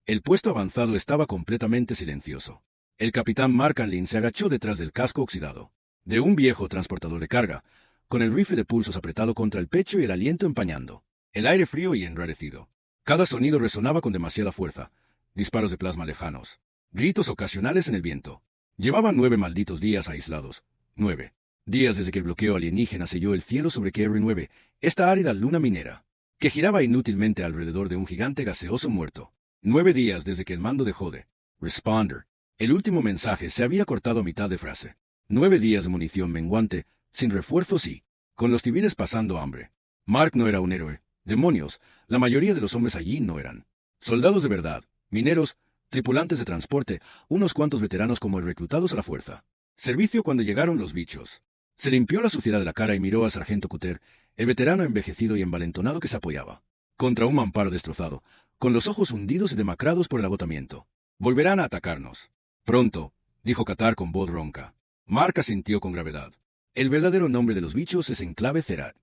El puesto avanzado estaba completamente silencioso. El capitán Mark Anlin se agachó detrás del casco oxidado de un viejo transportador de carga, con el rifle de pulsos apretado contra el pecho y el aliento empañando el aire frío y enrarecido. Cada sonido resonaba con demasiada fuerza. Disparos de plasma lejanos. Gritos ocasionales en el viento. Llevaban 9 malditos días aislados. 9 días desde que el bloqueo alienígena selló el cielo sobre KR-9, esta árida luna minera, que giraba inútilmente alrededor de un gigante gaseoso muerto. 9 días desde que el mando dejó de responder. El último mensaje se había cortado a mitad de frase. 9 días de munición menguante, sin refuerzos y con los civiles pasando hambre. Mark no era un héroe. Demonios, la mayoría de los hombres allí no eran soldados de verdad, mineros, tripulantes de transporte, unos cuantos veteranos como el reclutados a la fuerza. Servicio cuando llegaron los bichos. Se limpió la suciedad de la cara y miró al sargento Cutter, el veterano envejecido y envalentonado que se apoyaba contra un mamparo destrozado, con los ojos hundidos y demacrados por el agotamiento. Volverán a atacarnos. Pronto, dijo Qatar con voz ronca. Mark asintió con gravedad. El verdadero nombre de los bichos es Enclave Cerat.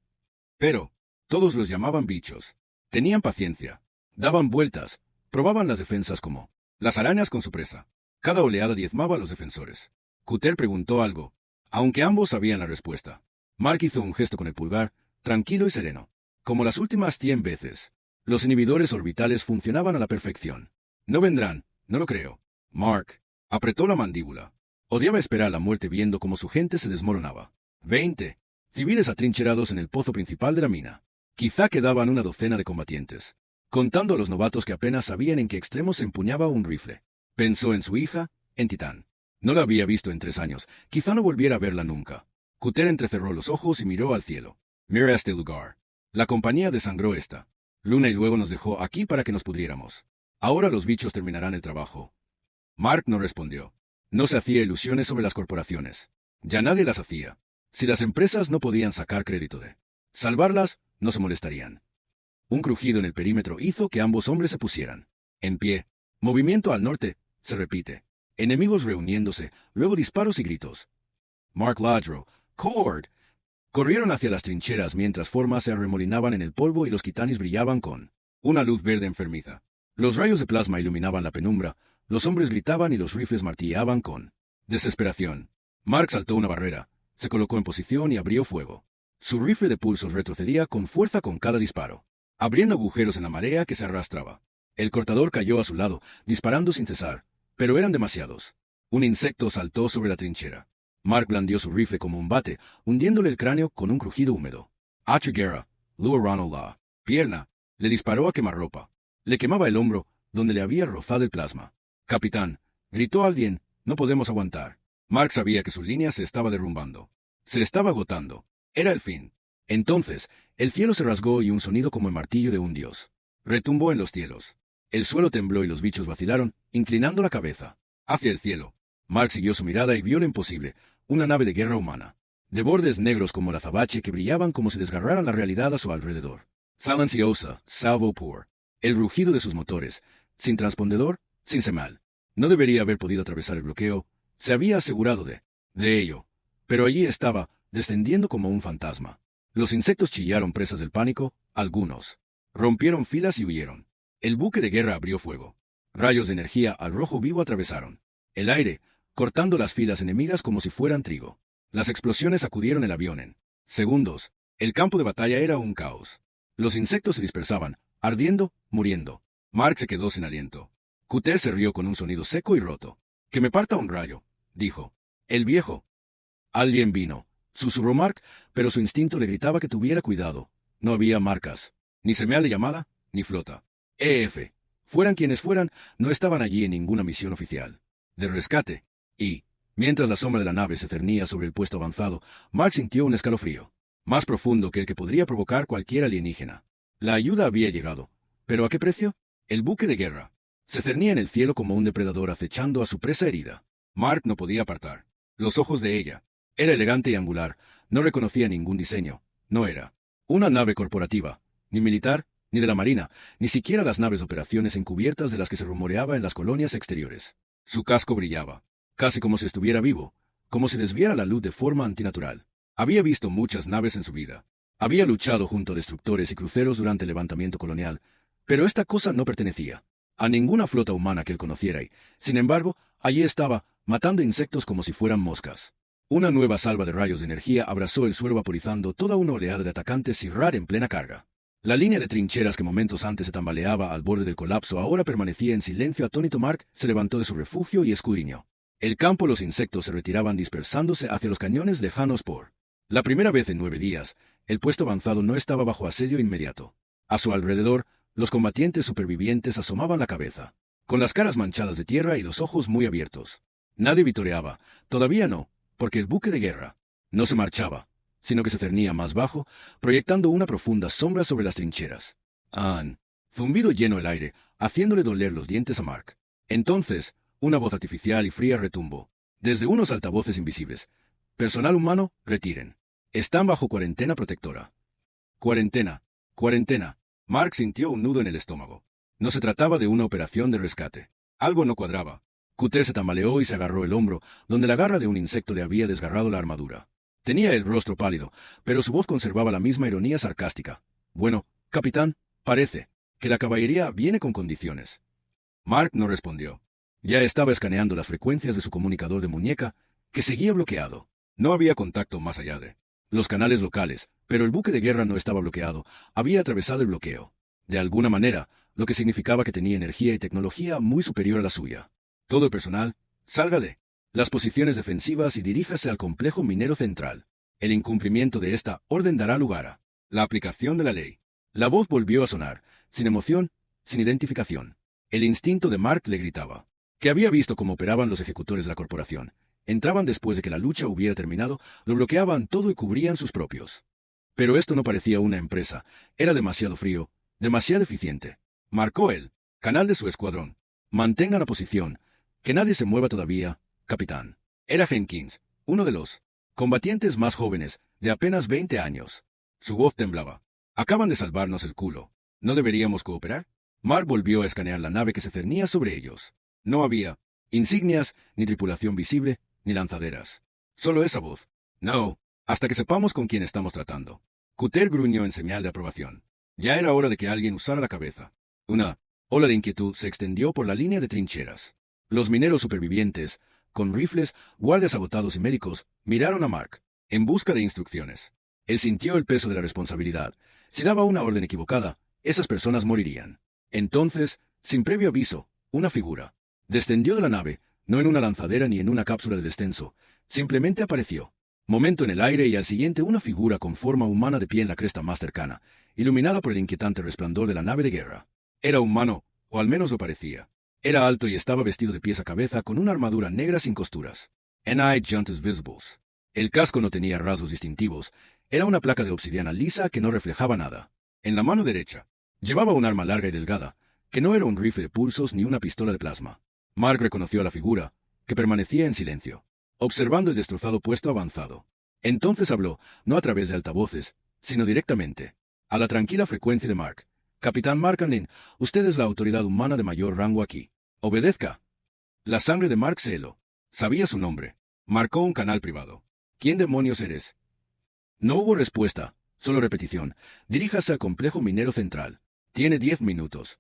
Pero todos los llamaban bichos. Tenían paciencia. Daban vueltas. Probaban las defensas como las arañas con su presa. Cada oleada diezmaba a los defensores. Cutter preguntó algo, aunque ambos sabían la respuesta. Mark hizo un gesto con el pulgar, tranquilo y sereno. Como las últimas 100 veces. Los inhibidores orbitales funcionaban a la perfección. No vendrán, no lo creo. Mark apretó la mandíbula. Odiaba esperar la muerte viendo cómo su gente se desmoronaba. 20 civiles atrincherados en el pozo principal de la mina. Quizá quedaban una docena de combatientes, contando a los novatos que apenas sabían en qué extremo se empuñaba un rifle. Pensó en su hija, en Titán. No la había visto en 3 años, quizá no volviera a verla nunca. Cutter entrecerró los ojos y miró al cielo. Mira este lugar. La compañía desangró esta luna y luego nos dejó aquí para que nos pudriéramos. Ahora los bichos terminarán el trabajo. Mark no respondió. No se hacía ilusiones sobre las corporaciones. Ya nadie las hacía. Si las empresas no podían sacar crédito de salvarlas, no se molestarían. Un crujido en el perímetro hizo que ambos hombres se pusieran en pie. Movimiento al norte, se repite. Enemigos reuniéndose, luego disparos y gritos. Mark Ladro, Cord. Corrieron hacia las trincheras mientras formas se arremolinaban en el polvo y los quitanis brillaban con una luz verde enfermiza. Los rayos de plasma iluminaban la penumbra, los hombres gritaban y los rifles martilleaban con desesperación. Mark saltó una barrera, se colocó en posición y abrió fuego. Su rifle de pulsos retrocedía con fuerza con cada disparo, abriendo agujeros en la marea que se arrastraba. El cortador cayó a su lado, disparando sin cesar, pero eran demasiados. Un insecto saltó sobre la trinchera. Mark blandió su rifle como un bate, hundiéndole el cráneo con un crujido húmedo. Guerra, Luarano la pierna, le disparó a quemarropa. Le quemaba el hombro, donde le había rozado el plasma. Capitán, gritó alguien, no podemos aguantar. Mark sabía que su línea se estaba derrumbando. Se estaba agotando. Era el fin. Entonces, el cielo se rasgó y un sonido como el martillo de un dios retumbó en los cielos. El suelo tembló y los bichos vacilaron, inclinando la cabeza hacia el cielo. Mark siguió su mirada y vio lo imposible, una nave de guerra humana, de bordes negros como el azabache que brillaban como si desgarraran la realidad a su alrededor. Silenciosa, salvo por el rugido de sus motores, sin transpondedor, sin semal. No debería haber podido atravesar el bloqueo, se había asegurado de ello. Pero allí estaba, descendiendo como un fantasma. Los insectos chillaron presas del pánico, algunos rompieron filas y huyeron. El buque de guerra abrió fuego. Rayos de energía al rojo vivo atravesaron el aire, cortando las filas enemigas como si fueran trigo. Las explosiones sacudieron el avión en segundos. El campo de batalla era un caos. Los insectos se dispersaban, ardiendo, muriendo. Mark se quedó sin aliento. Cutter se rió con un sonido seco y roto. «Que me parta un rayo», dijo. «El viejo». «Alguien vino», susurró Mark, pero su instinto le gritaba que tuviera cuidado. No había marcas, ni señal de llamada, ni flota. EF. Fueran quienes fueran, no estaban allí en ninguna misión oficial de rescate. Y, mientras la sombra de la nave se cernía sobre el puesto avanzado, Mark sintió un escalofrío, más profundo que el que podría provocar cualquier alienígena. La ayuda había llegado. ¿Pero a qué precio? El buque de guerra se cernía en el cielo como un depredador acechando a su presa herida. Mark no podía apartar los ojos de ella. Era elegante y angular, no reconocía ningún diseño. No era una nave corporativa, ni militar, ni de la marina, ni siquiera las naves de operaciones encubiertas de las que se rumoreaba en las colonias exteriores. Su casco brillaba, casi como si estuviera vivo, como si desviara la luz de forma antinatural. Había visto muchas naves en su vida. Había luchado junto a destructores y cruceros durante el levantamiento colonial, pero esta cosa no pertenecía a ninguna flota humana que él conociera y, sin embargo, allí estaba, matando insectos como si fueran moscas. Una nueva salva de rayos de energía abrazó el suelo vaporizando toda una oleada de atacantes Sirrar en plena carga. La línea de trincheras que momentos antes se tambaleaba al borde del colapso ahora permanecía en silencio. Atónito, Mark se levantó de su refugio y escudriñó el campo. Los insectos se retiraban dispersándose hacia los cañones lejanos por la primera vez en 9 días. El puesto avanzado no estaba bajo asedio inmediato. A su alrededor, los combatientes supervivientes asomaban la cabeza, con las caras manchadas de tierra y los ojos muy abiertos. Nadie vitoreaba, todavía no, porque el buque de guerra no se marchaba, sino que se cernía más bajo, proyectando una profunda sombra sobre las trincheras. ¡Han! Zumbido llenó el aire, haciéndole doler los dientes a Mark. Entonces, una voz artificial y fría retumbó, desde unos altavoces invisibles. Personal humano, retiren. Están bajo cuarentena protectora. Cuarentena. Cuarentena. Mark sintió un nudo en el estómago. No se trataba de una operación de rescate. Algo no cuadraba. Cutter se tambaleó y se agarró el hombro, donde la garra de un insecto le había desgarrado la armadura. Tenía el rostro pálido, pero su voz conservaba la misma ironía sarcástica. Bueno, capitán, parece que la caballería viene con condiciones. Mark no respondió. Ya estaba escaneando las frecuencias de su comunicador de muñeca, que seguía bloqueado. No había contacto más allá de los canales locales, pero el buque de guerra no estaba bloqueado, había atravesado el bloqueo. De alguna manera, lo que significaba que tenía energía y tecnología muy superior a la suya. Todo el personal, salga de las posiciones defensivas y diríjase al complejo minero central. El incumplimiento de esta orden dará lugar a la aplicación de la ley. La voz volvió a sonar, sin emoción, sin identificación. El instinto de Mark le gritaba que había visto cómo operaban los ejecutores de la corporación. Entraban después de que la lucha hubiera terminado, lo bloqueaban todo y cubrían sus propios. Pero esto no parecía una empresa, era demasiado frío, demasiado eficiente. Marcó el canal de su escuadrón. Mantenga la posición, que nadie se mueva todavía, capitán. Era Jenkins, uno de los combatientes más jóvenes, de apenas 20 años. Su voz temblaba. Acaban de salvarnos el culo. ¿No deberíamos cooperar? Mark volvió a escanear la nave que se cernía sobre ellos. No había insignias, ni tripulación visible, ni lanzaderas. Solo esa voz. No, hasta que sepamos con quién estamos tratando. Cutter gruñó en señal de aprobación. Ya era hora de que alguien usara la cabeza. Una ola de inquietud se extendió por la línea de trincheras. Los mineros supervivientes, con rifles, guardias agotados y médicos, miraron a Mark, en busca de instrucciones. Él sintió el peso de la responsabilidad. Si daba una orden equivocada, esas personas morirían. Entonces, sin previo aviso, una figura descendió de la nave, no en una lanzadera ni en una cápsula de descenso, simplemente apareció. Momento en el aire y al siguiente una figura con forma humana de pie en la cresta más cercana, iluminada por el inquietante resplandor de la nave de guerra. Era humano, o al menos lo parecía. Era alto y estaba vestido de pies a cabeza con una armadura negra sin costuras. N.I. Jantes Visibles. El casco no tenía rasgos distintivos, era una placa de obsidiana lisa que no reflejaba nada. En la mano derecha, llevaba un arma larga y delgada, que no era un rifle de pulsos ni una pistola de plasma. Mark reconoció a la figura, que permanecía en silencio, observando el destrozado puesto avanzado. Entonces habló, no a través de altavoces, sino directamente, a la tranquila frecuencia de Mark. Capitán Markanlin, usted es la autoridad humana de mayor rango aquí. Obedezca. La sangre de Mark se heló. Sabía su nombre. Marcó un canal privado. ¿Quién demonios eres? No hubo respuesta, solo repetición. Diríjase al complejo minero central. Tiene 10 minutos.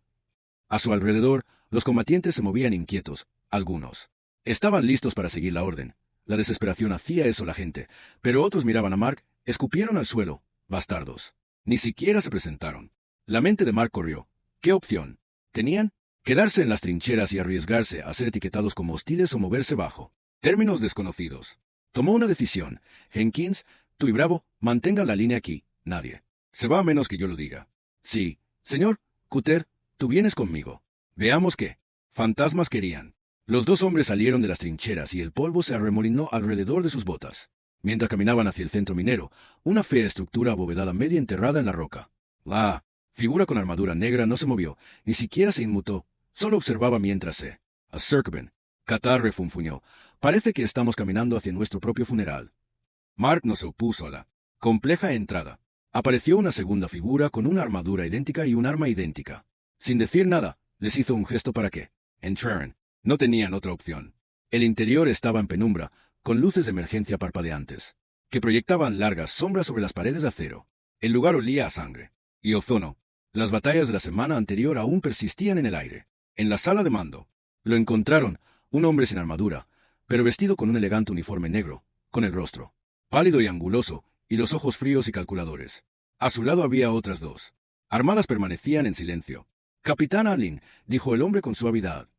A su alrededor, los combatientes se movían inquietos, algunos estaban listos para seguir la orden. La desesperación hacía eso a la gente, pero otros miraban a Mark, escupieron al suelo, bastardos. Ni siquiera se presentaron. La mente de Mark corrió. ¿Qué opción tenían? Quedarse en las trincheras y arriesgarse a ser etiquetados como hostiles o moverse bajo términos desconocidos. Tomó una decisión. Jenkins, tú y Bravo, mantengan la línea aquí. Nadie se va a menos que yo lo diga. Sí, señor. Cutter, tú vienes conmigo. Veamos qué fantasmas querían. Los dos hombres salieron de las trincheras y el polvo se arremolinó alrededor de sus botas. Mientras caminaban hacia el centro minero, una fea estructura abovedada media enterrada en la roca. La figura con armadura negra no se movió, ni siquiera se inmutó, solo observaba mientras se acercaban. Qatar refunfuñó. Parece que estamos caminando hacia nuestro propio funeral. Mark no se opuso a la compleja entrada. Apareció una segunda figura con una armadura idéntica y un arma idéntica. Sin decir nada, les hizo un gesto para que entraran. No tenían otra opción. El interior estaba en penumbra, con luces de emergencia parpadeantes, que proyectaban largas sombras sobre las paredes de acero. El lugar olía a sangre y ozono. Las batallas de la semana anterior aún persistían en el aire. En la sala de mando. Lo encontraron, un hombre sin armadura, pero vestido con un elegante uniforme negro, con el rostro pálido y anguloso, y los ojos fríos y calculadores. A su lado había otras dos. Armadas permanecían en silencio. Capitán Allen, dijo el hombre con suavidad.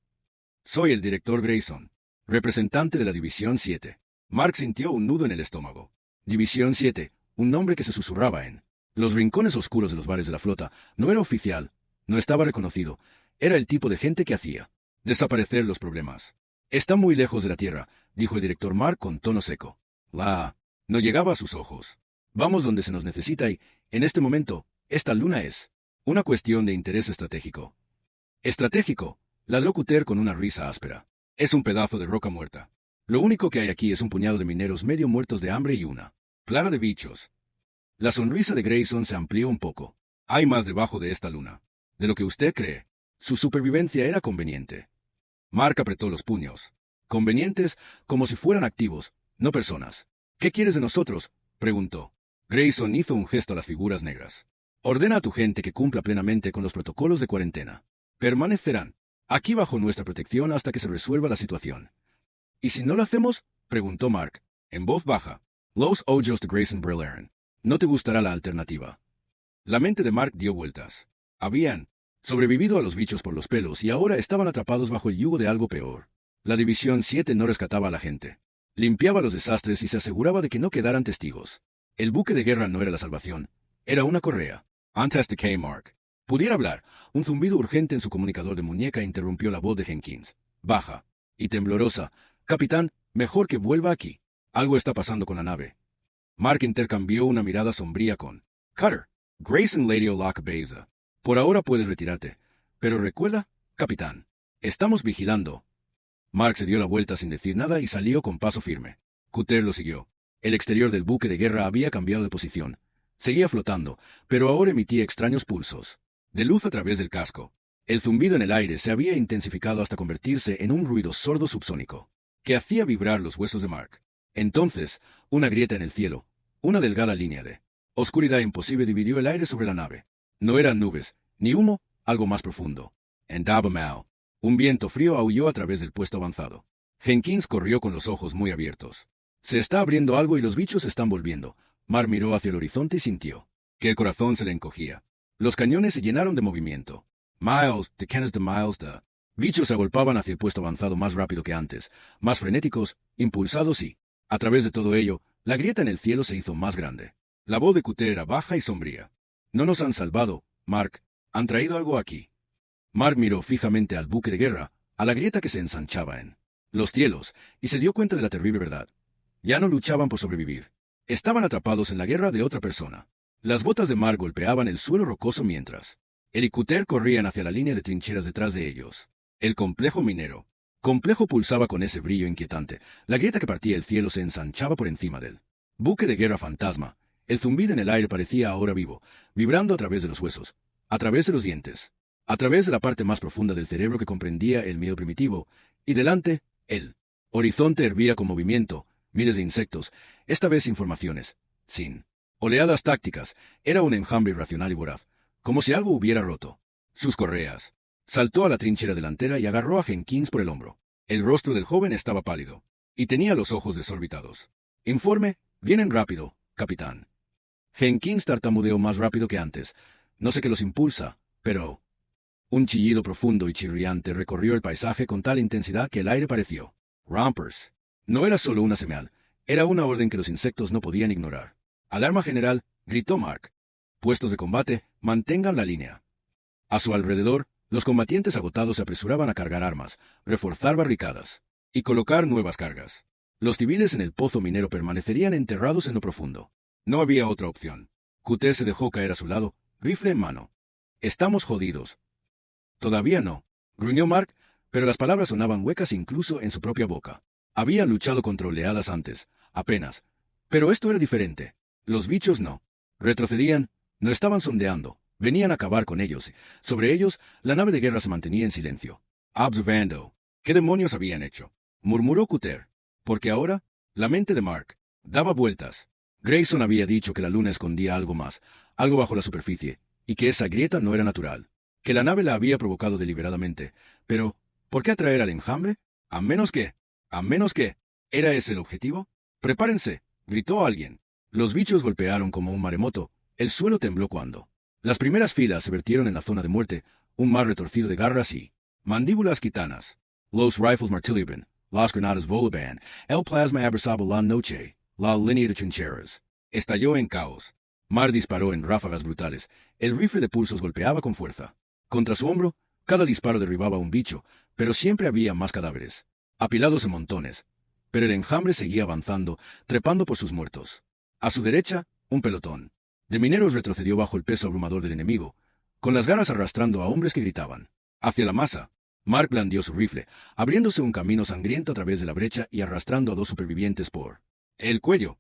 Soy el director Grayson, representante de la División 7. Mark sintió un nudo en el estómago. División 7, un nombre que se susurraba en los rincones oscuros de los bares de la flota. No era oficial, no estaba reconocido. Era el tipo de gente que hacía desaparecer los problemas. Está muy lejos de la Tierra, dijo el director Mark con tono seco. No llegaba a sus ojos. Vamos donde se nos necesita y, en este momento, esta luna es una cuestión de interés estratégico. ¿Estratégico? Ladró Cutter con una risa áspera. Es un pedazo de roca muerta. Lo único que hay aquí es un puñado de mineros medio muertos de hambre y una plaga de bichos. La sonrisa de Grayson se amplió un poco. Hay más debajo de esta luna de lo que usted cree. Su supervivencia era conveniente. Mark apretó los puños. Convenientes, como si fueran activos, no personas. ¿Qué quieres de nosotros?, preguntó. Grayson hizo un gesto a las figuras negras. Ordena a tu gente que cumpla plenamente con los protocolos de cuarentena. Permanecerán aquí bajo nuestra protección hasta que se resuelva la situación. ¿Y si no lo hacemos?, preguntó Mark, en voz baja. Los ojos de Grayson brillaron. No te gustará la alternativa. La mente de Mark dio vueltas. Habían sobrevivido a los bichos por los pelos y ahora estaban atrapados bajo el yugo de algo peor. La División 7 no rescataba a la gente. Limpiaba los desastres y se aseguraba de que no quedaran testigos. El buque de guerra no era la salvación. Era una correa. Antes de que Mark pudiera hablar, un zumbido urgente en su comunicador de muñeca interrumpió la voz de Jenkins. Baja y temblorosa. Capitán, mejor que vuelva aquí. Algo está pasando con la nave. Mark intercambió una mirada sombría con Cutter. Grayson Lady Locke Beza. Por ahora puedes retirarte. Pero recuerda, capitán, estamos vigilando. Mark se dio la vuelta sin decir nada y salió con paso firme. Cutter lo siguió. El exterior del buque de guerra había cambiado de posición. Seguía flotando, pero ahora emitía extraños pulsos de luz a través del casco. El zumbido en el aire se había intensificado hasta convertirse en un ruido sordo subsónico, que hacía vibrar los huesos de Mark. Entonces, una grieta en el cielo, una delgada línea de oscuridad imposible dividió el aire sobre la nave. No eran nubes, ni humo, algo más profundo. En Dabamau, un viento frío aulló a través del puesto avanzado. Jenkins corrió con los ojos muy abiertos. Se está abriendo algo y los bichos se están volviendo. Mark miró hacia el horizonte y sintió que el corazón se le encogía. Los cañones se llenaron de movimiento. Miles, decanas de miles de bichos se agolpaban hacia el puesto avanzado más rápido que antes, más frenéticos, impulsados y, a través de todo ello, la grieta en el cielo se hizo más grande. La voz de Cutter era baja y sombría. No nos han salvado, Mark. Han traído algo aquí. Mark miró fijamente al buque de guerra, a la grieta que se ensanchaba en los cielos, y se dio cuenta de la terrible verdad. Ya no luchaban por sobrevivir. Estaban atrapados en la guerra de otra persona. Las botas de Mark golpeaban el suelo rocoso mientras él y Cutter corrían hacia la línea de trincheras detrás de ellos. El complejo minero. Complejo pulsaba con ese brillo inquietante. La grieta que partía el cielo se ensanchaba por encima del buque de guerra fantasma. El zumbido en el aire parecía ahora vivo, vibrando a través de los huesos, a través de los dientes, a través de la parte más profunda del cerebro que comprendía el miedo primitivo, y delante, el horizonte hervía con movimiento, miles de insectos, esta vez sin formaciones, sin oleadas tácticas, era un enjambre irracional y voraz, como si algo hubiera roto sus correas. Saltó a la trinchera delantera y agarró a Jenkins por el hombro. El rostro del joven estaba pálido, y tenía los ojos desorbitados. Informe, vienen rápido, capitán. Jenkins tartamudeó más rápido que antes. No sé qué los impulsa, pero un chillido profundo y chirriante recorrió el paisaje con tal intensidad que el aire pareció rompers. No era solo una señal, era una orden que los insectos no podían ignorar. Alarma general, gritó Mark. Puestos de combate, mantengan la línea. A su alrededor, los combatientes agotados se apresuraban a cargar armas, reforzar barricadas y colocar nuevas cargas. Los civiles en el pozo minero permanecerían enterrados en lo profundo. No había otra opción. Cutter se dejó caer a su lado, rifle en mano. Estamos jodidos. Todavía no, gruñó Mark, pero las palabras sonaban huecas incluso en su propia boca. Habían luchado contra oleadas antes, apenas. Pero esto era diferente. Los bichos no retrocedían, no estaban sondeando, venían a acabar con ellos. Sobre ellos, la nave de guerra se mantenía en silencio. Observando. ¿Qué demonios habían hecho?, murmuró Cutter. Porque ahora, la mente de Mark daba vueltas. Grayson había dicho que la luna escondía algo más, algo bajo la superficie, y que esa grieta no era natural. que la nave la había provocado deliberadamente. Pero, ¿por qué atraer al enjambre? A menos que, ¿era ese el objetivo? ¡Prepárense!, gritó alguien. Los bichos golpearon como un maremoto. El suelo tembló cuando las primeras filas se vertieron en la zona de muerte, un mar retorcido de garras y mandíbulas gitanas. Los rifles martillaban, las granadas volaban, el plasma abrazaba la noche, la línea de trincheras estalló en caos. Mar disparó en ráfagas brutales. El rifle de pulsos golpeaba con fuerza. Contra su hombro, cada disparo derribaba un bicho, pero siempre había más cadáveres, apilados en montones. Pero el enjambre seguía avanzando, trepando por sus muertos. A su derecha, un pelotón de mineros retrocedió bajo el peso abrumador del enemigo, con las garras arrastrando a hombres que gritaban. Hacia la masa, Mark blandió su rifle, abriéndose un camino sangriento a través de la brecha y arrastrando a dos supervivientes por el cuello.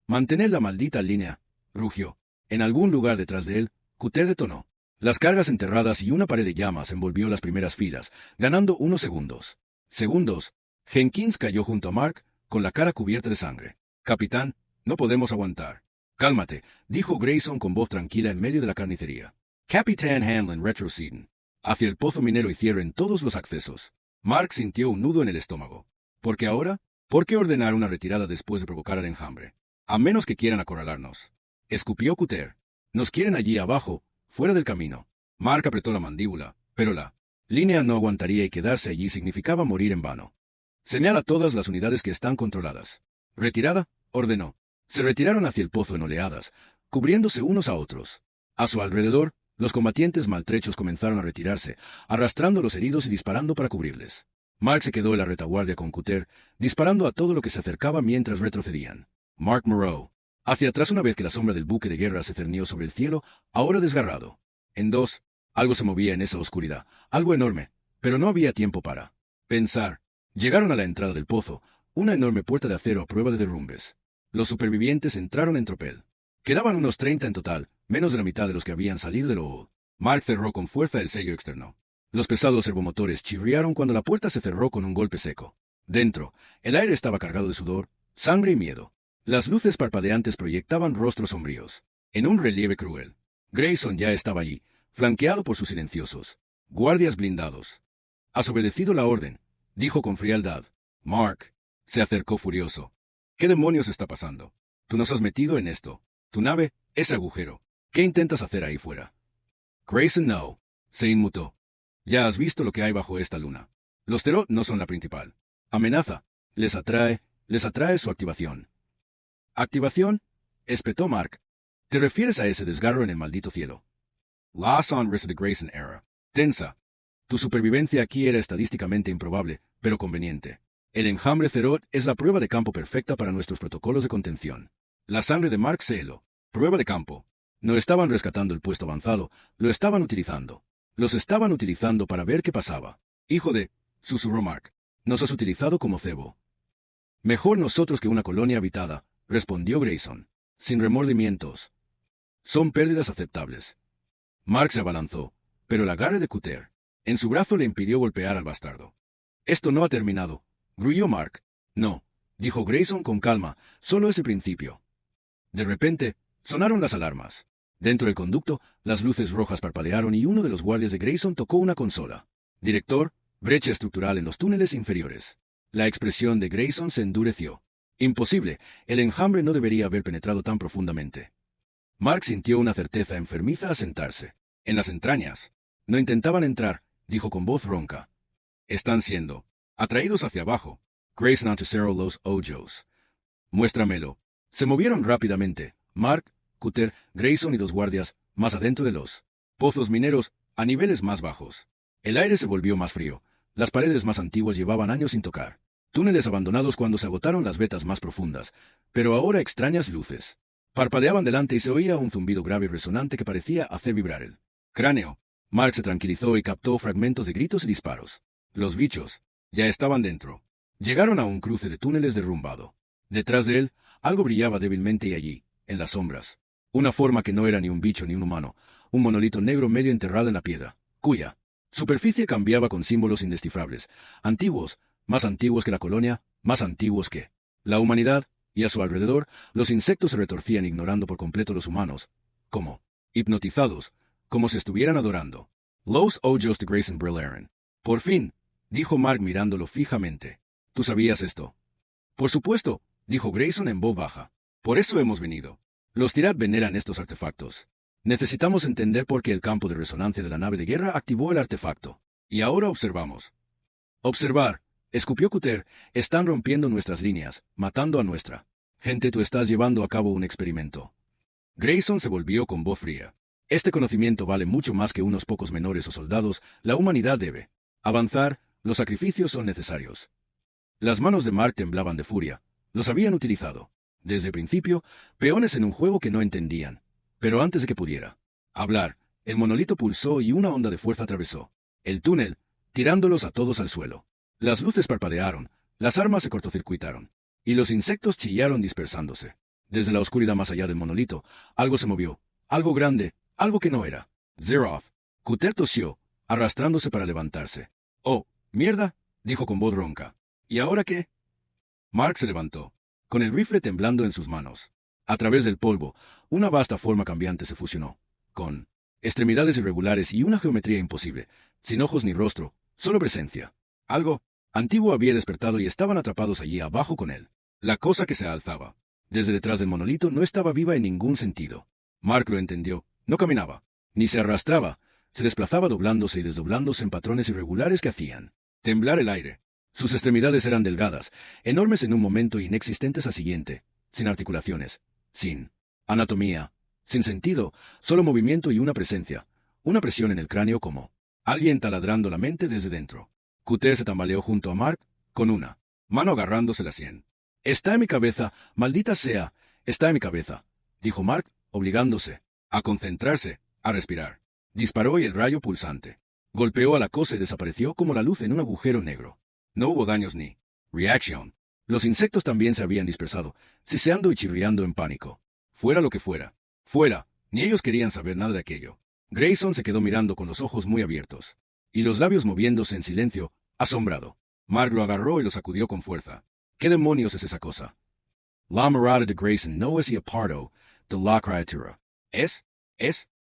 «Mantened la maldita línea», rugió. En algún lugar detrás de él, Cutter detonó. Las cargas enterradas y una pared de llamas envolvió las primeras filas, ganando unos segundos. Jenkins cayó junto a Mark, con la cara cubierta de sangre. «Capitán, no podemos aguantar». «Cálmate», dijo Grayson con voz tranquila en medio de la carnicería. «Capitán Hanlon retroceden hacia el pozo minero y cierren todos los accesos». Mark sintió un nudo en el estómago. ¿Por qué ahora? ¿Por qué ordenar una retirada después de provocar el enjambre? A menos que quieran acorralarnos. Escupió Cutter. Nos quieren allí abajo, fuera del camino. Mark apretó la mandíbula, pero la línea no aguantaría y quedarse allí significaba morir en vano. «Señala a todas las unidades que están controladas». «Retirada», ordenó. Se retiraron hacia el pozo en oleadas, cubriéndose unos a otros. A su alrededor, los combatientes maltrechos comenzaron a retirarse, arrastrando a los heridos y disparando para cubrirles. Mark se quedó en la retaguardia con Cutter, disparando a todo lo que se acercaba mientras retrocedían. Mark Moreau. Hacia atrás una vez que la sombra del buque de guerra se cernió sobre el cielo, ahora desgarrado. En dos, algo se movía en esa oscuridad, algo enorme, pero no había tiempo para pensar. Llegaron a la entrada del pozo, una enorme puerta de acero a prueba de derrumbes. Los supervivientes entraron en tropel. Quedaban unos 30 en total, menos de la mitad de los que habían salido del Old. Mark cerró con fuerza el sello externo. Los pesados servomotores chirriaron cuando la puerta se cerró con un golpe seco. Dentro, el aire estaba cargado de sudor, sangre y miedo. Las luces parpadeantes proyectaban rostros sombríos, en un relieve cruel. Grayson ya estaba allí, flanqueado por sus silenciosos guardias blindados. «Has obedecido la orden», dijo con frialdad. Mark se acercó furioso. «¿Qué demonios está pasando? Tú nos has metido en esto. Tu nave, ese agujero. ¿Qué intentas hacer ahí fuera?» Grayson no. Se inmutó. «Ya has visto lo que hay bajo esta luna. Los Terot no son la principal amenaza. Les atrae su activación». «¿Activación?», espetó Mark. «¿Te refieres a ese desgarro en el maldito cielo?» «La sonrisa de Grayson era tensa. Tu supervivencia aquí era estadísticamente improbable, pero conveniente. El enjambre Terot es la prueba de campo perfecta para nuestros protocolos de contención». La sangre de Mark se heló. Prueba de campo. No estaban rescatando el puesto avanzado, lo estaban utilizando. Los estaban utilizando para ver qué pasaba. «Hijo de», susurró Mark, «nos has utilizado como cebo». «Mejor nosotros que una colonia habitada», respondió Grayson, sin remordimientos. «Son pérdidas aceptables». Mark se abalanzó, pero el agarre de Cutter en su brazo le impidió golpear al bastardo. «Esto no ha terminado», gruñó Mark. «No», dijo Grayson con calma, «solo es el principio». De repente, sonaron las alarmas. Dentro del conducto, las luces rojas parpadearon y uno de los guardias de Grayson tocó una consola. «Director, brecha estructural en los túneles inferiores». La expresión de Grayson se endureció. «Imposible, el enjambre no debería haber penetrado tan profundamente». Mark sintió una certeza enfermiza asentarse en las entrañas. «No intentaban entrar», dijo con voz ronca. «Están siendo atraídos hacia abajo». Grayson antecerró los ojos. «Muéstramelo». Se movieron rápidamente. Mark, Cutter, Grayson y dos guardias, más adentro de los pozos mineros, a niveles más bajos. El aire se volvió más frío. Las paredes más antiguas llevaban años sin tocar. Túneles abandonados cuando se agotaron las vetas más profundas, pero ahora extrañas luces parpadeaban delante y se oía un zumbido grave y resonante que parecía hacer vibrar el cráneo. Mark se tranquilizó y captó fragmentos de gritos y disparos. Los bichos ya estaban dentro. Llegaron a un cruce de túneles derrumbado. Detrás de él, algo brillaba débilmente y allí, en las sombras, una forma que no era ni un bicho ni un humano, un monolito negro medio enterrado en la piedra, cuya superficie cambiaba con símbolos indescifrables, antiguos, más antiguos que la colonia, más antiguos que la humanidad, y a su alrededor, los insectos se retorcían ignorando por completo los humanos, como hipnotizados, como si estuvieran adorando. Los ojos de Grayson brillaron. Por fin, dijo Mark mirándolo fijamente. ¿Tú sabías esto? Por supuesto, dijo Grayson en voz baja. Por eso hemos venido. Los Tirad veneran estos artefactos. Necesitamos entender por qué el campo de resonancia de la nave de guerra activó el artefacto. Y ahora observamos. Observar, escupió Cutter, están rompiendo nuestras líneas, matando a nuestra gente. Tú estás llevando a cabo un experimento. Grayson se volvió con voz fría. Este conocimiento vale mucho más que unos pocos menores o soldados. La humanidad debe avanzar, los sacrificios son necesarios. Las manos de Mark temblaban de furia. Los habían utilizado, desde el principio, peones en un juego que no entendían. Pero antes de que pudiera hablar, el monolito pulsó y una onda de fuerza atravesó el túnel, tirándolos a todos al suelo. Las luces parpadearon, las armas se cortocircuitaron, y los insectos chillaron dispersándose. Desde la oscuridad más allá del monolito, algo se movió, algo grande, algo que no era Zeroth. Cutter tosió, arrastrándose para levantarse. «Oh, mierda», dijo con voz ronca. «¿Y ahora qué?» Mark se levantó, con el rifle temblando en sus manos. A través del polvo, una vasta forma cambiante se fusionó, con extremidades irregulares y una geometría imposible, sin ojos ni rostro, solo presencia. Algo antiguo había despertado y estaban atrapados allí abajo con él. La cosa que se alzaba desde detrás del monolito no estaba viva en ningún sentido. Mark lo entendió. No caminaba, ni se arrastraba, se desplazaba doblándose y desdoblándose en patrones irregulares que hacían temblar el aire. Sus extremidades eran delgadas, enormes en un momento y inexistentes al siguiente, sin articulaciones, sin anatomía, sin sentido, solo movimiento y una presencia, una presión en el cráneo como alguien taladrando la mente desde dentro. Cutter se tambaleó junto a Mark, con una mano agarrándose la sien. «Está en mi cabeza, maldita sea, está en mi cabeza», dijo Mark, obligándose a concentrarse, a respirar. Disparó y el rayo pulsante golpeó a la cosa y desapareció como la luz en un agujero negro. No hubo daños ni reacción. Los insectos también se habían dispersado, siseando y chirriando en pánico. Fuera lo que fuera. Fuera. Ni ellos querían saber nada de aquello. Grayson se quedó mirando con los ojos muy abiertos, y los labios moviéndose en silencio, asombrado. Mark lo agarró y lo sacudió con fuerza. ¿Qué demonios es esa cosa? La mirada de Grayson no es apartado de la criatura. Es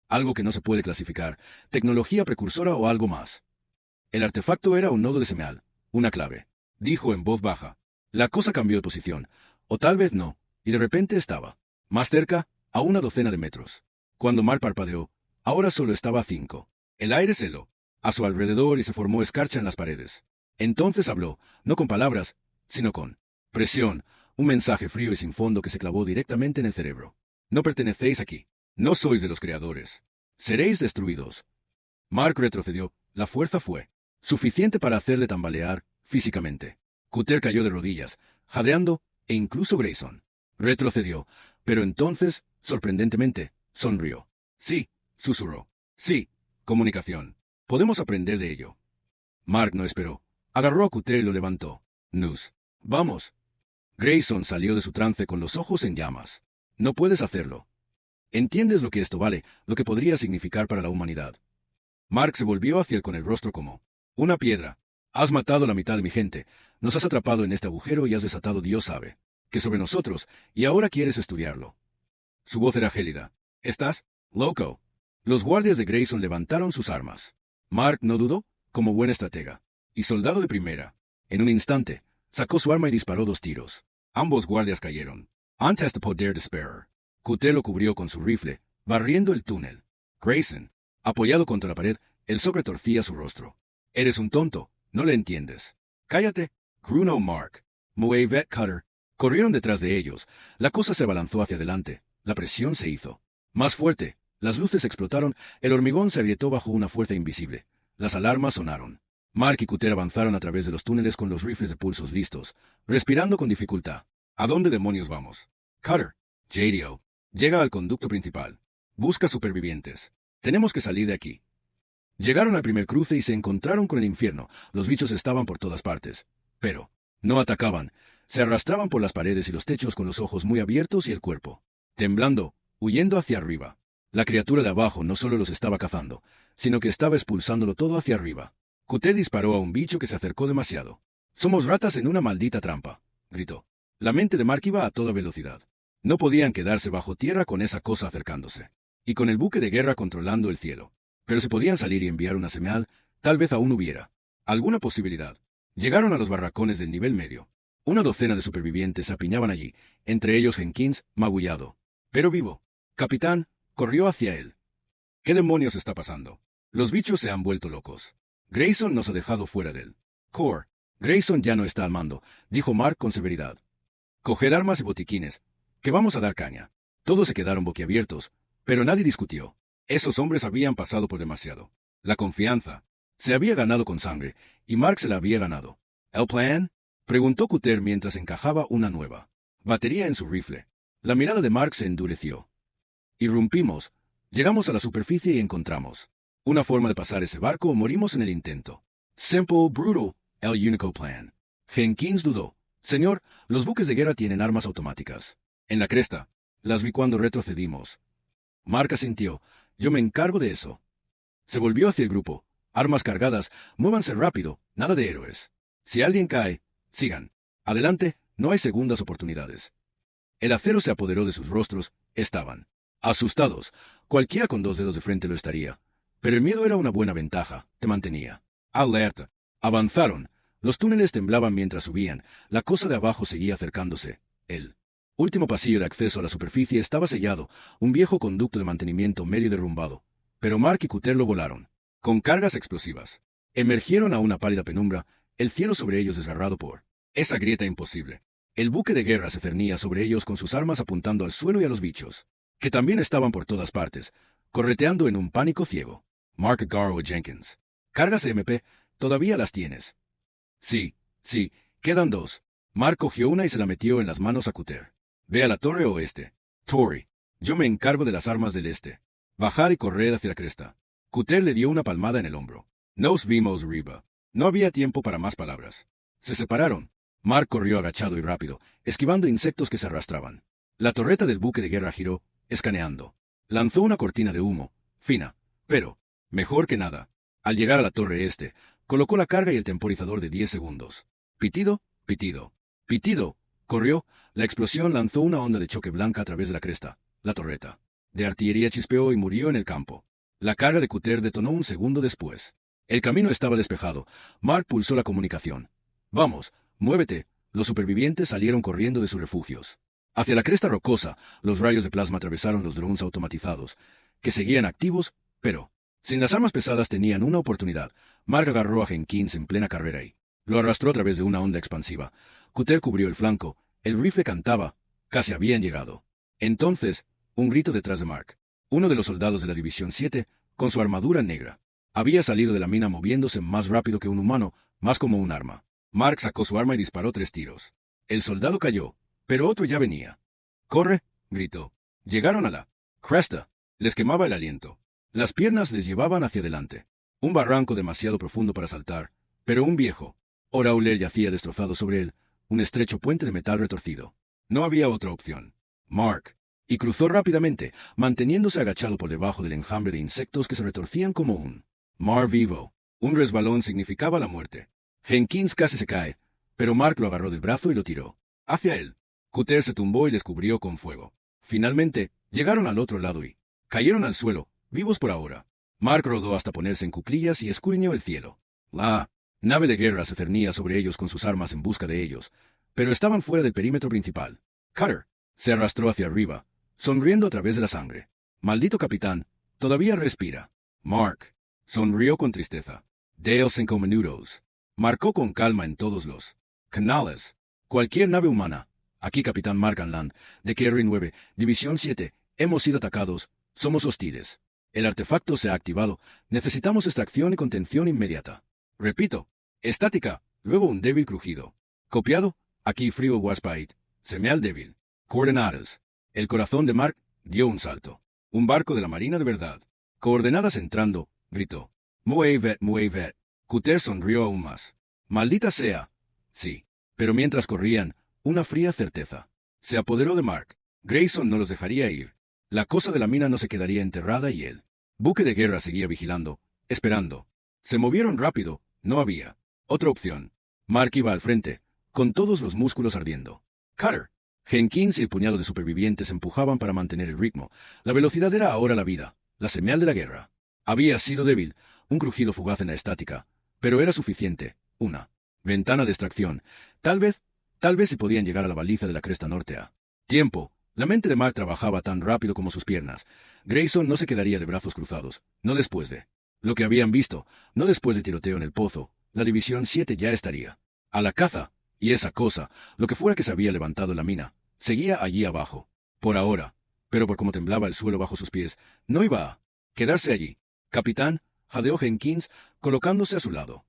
algo que no se puede clasificar, tecnología precursora o algo más. El artefacto era un nodo de señal, una clave. Dijo en voz baja. La cosa cambió de posición, o tal vez no, y de repente estaba más cerca, a una docena de metros. Cuando Mark parpadeó, ahora solo estaba a 5. El aire se heló a su alrededor y se formó escarcha en las paredes. Entonces habló, no con palabras, sino con presión, un mensaje frío y sin fondo que se clavó directamente en el cerebro. No pertenecéis aquí. No sois de los creadores. Seréis destruidos. Mark retrocedió. La fuerza fue suficiente para hacerle tambalear físicamente. Cutter cayó de rodillas, jadeando, e incluso Grayson retrocedió, pero entonces, sorprendentemente, sonrió. «Sí», susurró. «Sí, comunicación. Podemos aprender de ello». Mark no esperó. Agarró a Cutter y lo levantó. «Nus. Vamos». Grayson salió de su trance con los ojos en llamas. «No puedes hacerlo. ¿Entiendes lo que esto vale, lo que podría significar para la humanidad?» Mark se volvió hacia él con el rostro como una piedra. «Has matado a la mitad de mi gente, nos has atrapado en este agujero y has desatado Dios sabe que sobre nosotros, y ahora quieres estudiarlo». Su voz era gélida. «¿Estás loco?» Los guardias de Grayson levantaron sus armas. Mark no dudó, como buen estratega y soldado de primera. En un instante, sacó su arma y disparó 2 tiros. Ambos guardias cayeron antes de poder disparar. Cutter lo cubrió con su rifle, barriendo el túnel. Grayson, apoyado contra la pared, el sobre torcía su rostro. «Eres un tonto, no le entiendes». «Cállate», gruñó Mark. Moe y Vet Cutter corrieron detrás de ellos. La cosa se abalanzó hacia adelante. La presión se hizo más fuerte. Las luces explotaron. El hormigón se agrietó bajo una fuerza invisible. Las alarmas sonaron. Mark y Cutter avanzaron a través de los túneles con los rifles de pulsos listos, respirando con dificultad. «¿A dónde demonios vamos?» «Cutter, JDO. Llega al conducto principal. Busca supervivientes. Tenemos que salir de aquí». Llegaron al primer cruce y se encontraron con el infierno. Los bichos estaban por todas partes. Pero no atacaban. Se arrastraban por las paredes y los techos con los ojos muy abiertos y el cuerpo temblando, huyendo hacia arriba. La criatura de abajo no solo los estaba cazando, sino que estaba expulsándolo todo hacia arriba. Cutter disparó a un bicho que se acercó demasiado. «Somos ratas en una maldita trampa», gritó. La mente de Mark iba a toda velocidad. No podían quedarse bajo tierra con esa cosa acercándose. Y con el buque de guerra controlando el cielo. Pero si podían salir y enviar una señal, tal vez aún hubiera alguna posibilidad. Llegaron a los barracones del nivel medio. Una docena de supervivientes se apiñaban allí, entre ellos Jenkins, magullado. Pero vivo. Capitán, corrió hacia él. ¿Qué demonios está pasando? Los bichos se han vuelto locos. Grayson nos ha dejado fuera de él. Core, Grayson ya no está al mando, dijo Mark con severidad. Coged armas y botiquines, que vamos a dar caña. Todos se quedaron boquiabiertos, pero nadie discutió. Esos hombres habían pasado por demasiado. La confianza se había ganado con sangre, y Mark se la había ganado. ¿El plan? Preguntó Cutter mientras encajaba una nueva batería en su rifle. La mirada de Mark se endureció. Irrumpimos, llegamos a la superficie y encontramos una forma de pasar ese barco o morimos en el intento. Simple, brutal, el único plan. Jenkins dudó. Señor, los buques de guerra tienen armas automáticas. En la cresta. Las vi cuando retrocedimos. Mark asintió. Yo me encargo de eso. Se volvió hacia el grupo. Armas cargadas, muévanse rápido, nada de héroes. Si alguien cae, sigan. Adelante, no hay segundas oportunidades. El acero se apoderó de sus rostros, estaban asustados. Cualquiera con 2 dedos de frente lo estaría. Pero el miedo era una buena ventaja, te mantenía alerta. Avanzaron. Los túneles temblaban mientras subían, la cosa de abajo seguía acercándose. El último pasillo de acceso a la superficie estaba sellado, un viejo conducto de mantenimiento medio derrumbado. Pero Mark y Cutter lo volaron, con cargas explosivas. Emergieron a una pálida penumbra, el cielo sobre ellos desgarrado por esa grieta imposible. El buque de guerra se cernía sobre ellos con sus armas apuntando al suelo y a los bichos, que también estaban por todas partes, correteando en un pánico ciego. Mark Garrow Jenkins. Cargas MP, todavía las tienes. Sí, quedan 2. Mark cogió una y se la metió en las manos a Cutter. Ve a la torre oeste. Tory, yo me encargo de las armas del este. Bajar y correr hacia la cresta. Cutter le dio una palmada en el hombro. Nos vimos arriba. No había tiempo para más palabras. Se separaron. Mark corrió agachado y rápido, esquivando insectos que se arrastraban. La torreta del buque de guerra giró, escaneando. Lanzó una cortina de humo, fina, pero mejor que nada. Al llegar a la torre este, colocó la carga y el temporizador de 10 segundos. Pitido, pitido, pitido. Corrió, la explosión lanzó una onda de choque blanca a través de la cresta. La torreta de artillería chispeó y murió en el campo. La carga de Cutter detonó un segundo después. El camino estaba despejado. Mark pulsó la comunicación. Vamos, muévete. Los supervivientes salieron corriendo de sus refugios. Hacia la cresta rocosa, los rayos de plasma atravesaron los drones automatizados, que seguían activos, pero sin las armas pesadas tenían una oportunidad. Mark agarró a Jenkins en plena carrera y lo arrastró a través de una onda expansiva. Cutter cubrió el flanco, el rifle cantaba, casi habían llegado. Entonces, un grito detrás de Mark. Uno de los soldados de la División 7, con su armadura negra, había salido de la mina moviéndose más rápido que un humano, más como un arma. Mark sacó su arma y disparó 3 tiros. El soldado cayó, pero otro ya venía. ¡Corre!, gritó. Llegaron a la cresta. Les quemaba el aliento. Las piernas les llevaban hacia adelante. Un barranco demasiado profundo para saltar, pero un viejo Orauler yacía destrozado sobre él, un estrecho puente de metal retorcido. No había otra opción. Mark. Y cruzó rápidamente, manteniéndose agachado por debajo del enjambre de insectos que se retorcían como un mar vivo. Un resbalón significaba la muerte. Jenkins casi se cae, pero Mark lo agarró del brazo y lo tiró hacia él. Cutter se tumbó y les cubrió con fuego. Finalmente, llegaron al otro lado y cayeron al suelo, vivos por ahora. Mark rodó hasta ponerse en cuclillas y escudriñó el cielo. La nave de guerra se cernía sobre ellos con sus armas en busca de ellos, pero estaban fuera del perímetro principal. Cutter se arrastró hacia arriba, sonriendo a través de la sangre. Maldito capitán, todavía respira. Mark sonrió con tristeza. Dale 5 minutos. Marcó con calma en todos los canales. Cualquier nave humana. Aquí Capitán Mark Anland, de Kerry 9, División 7. Hemos sido atacados. Somos hostiles. El artefacto se ha activado. Necesitamos extracción y contención inmediata. Repito. Estática. Luego un débil crujido. Copiado. Aquí Frío Waspite. Señal débil. Coordenadas. El corazón de Mark dio un salto. Un barco de la Marina de verdad. Coordenadas entrando. Gritó. Muevet, muevet. Cutter sonrió aún más. Maldita sea. Sí. Pero mientras corrían, una fría certeza se apoderó de Mark. Grayson no los dejaría ir. La cosa de la mina no se quedaría enterrada y el buque de guerra seguía vigilando, esperando. Se movieron rápido, no había otra opción. Mark iba al frente, con todos los músculos ardiendo. Cutter, Jenkins y el puñado de supervivientes empujaban para mantener el ritmo. La velocidad era ahora la vida, la señal de la guerra. Había sido débil, un crujido fugaz en la estática, pero era suficiente. Una ventana de extracción. Tal vez si podían llegar a la baliza de la cresta norte a tiempo. La mente de Mark trabajaba tan rápido como sus piernas. Grayson no se quedaría de brazos cruzados, no después de lo que habían visto, no después del tiroteo en el pozo. La División 7 ya estaría a la caza, y esa cosa, lo que fuera que se había levantado en la mina, seguía allí abajo. Por ahora, pero por cómo temblaba el suelo bajo sus pies, no iba a quedarse allí. Capitán, jadeó Jenkins, colocándose a su lado.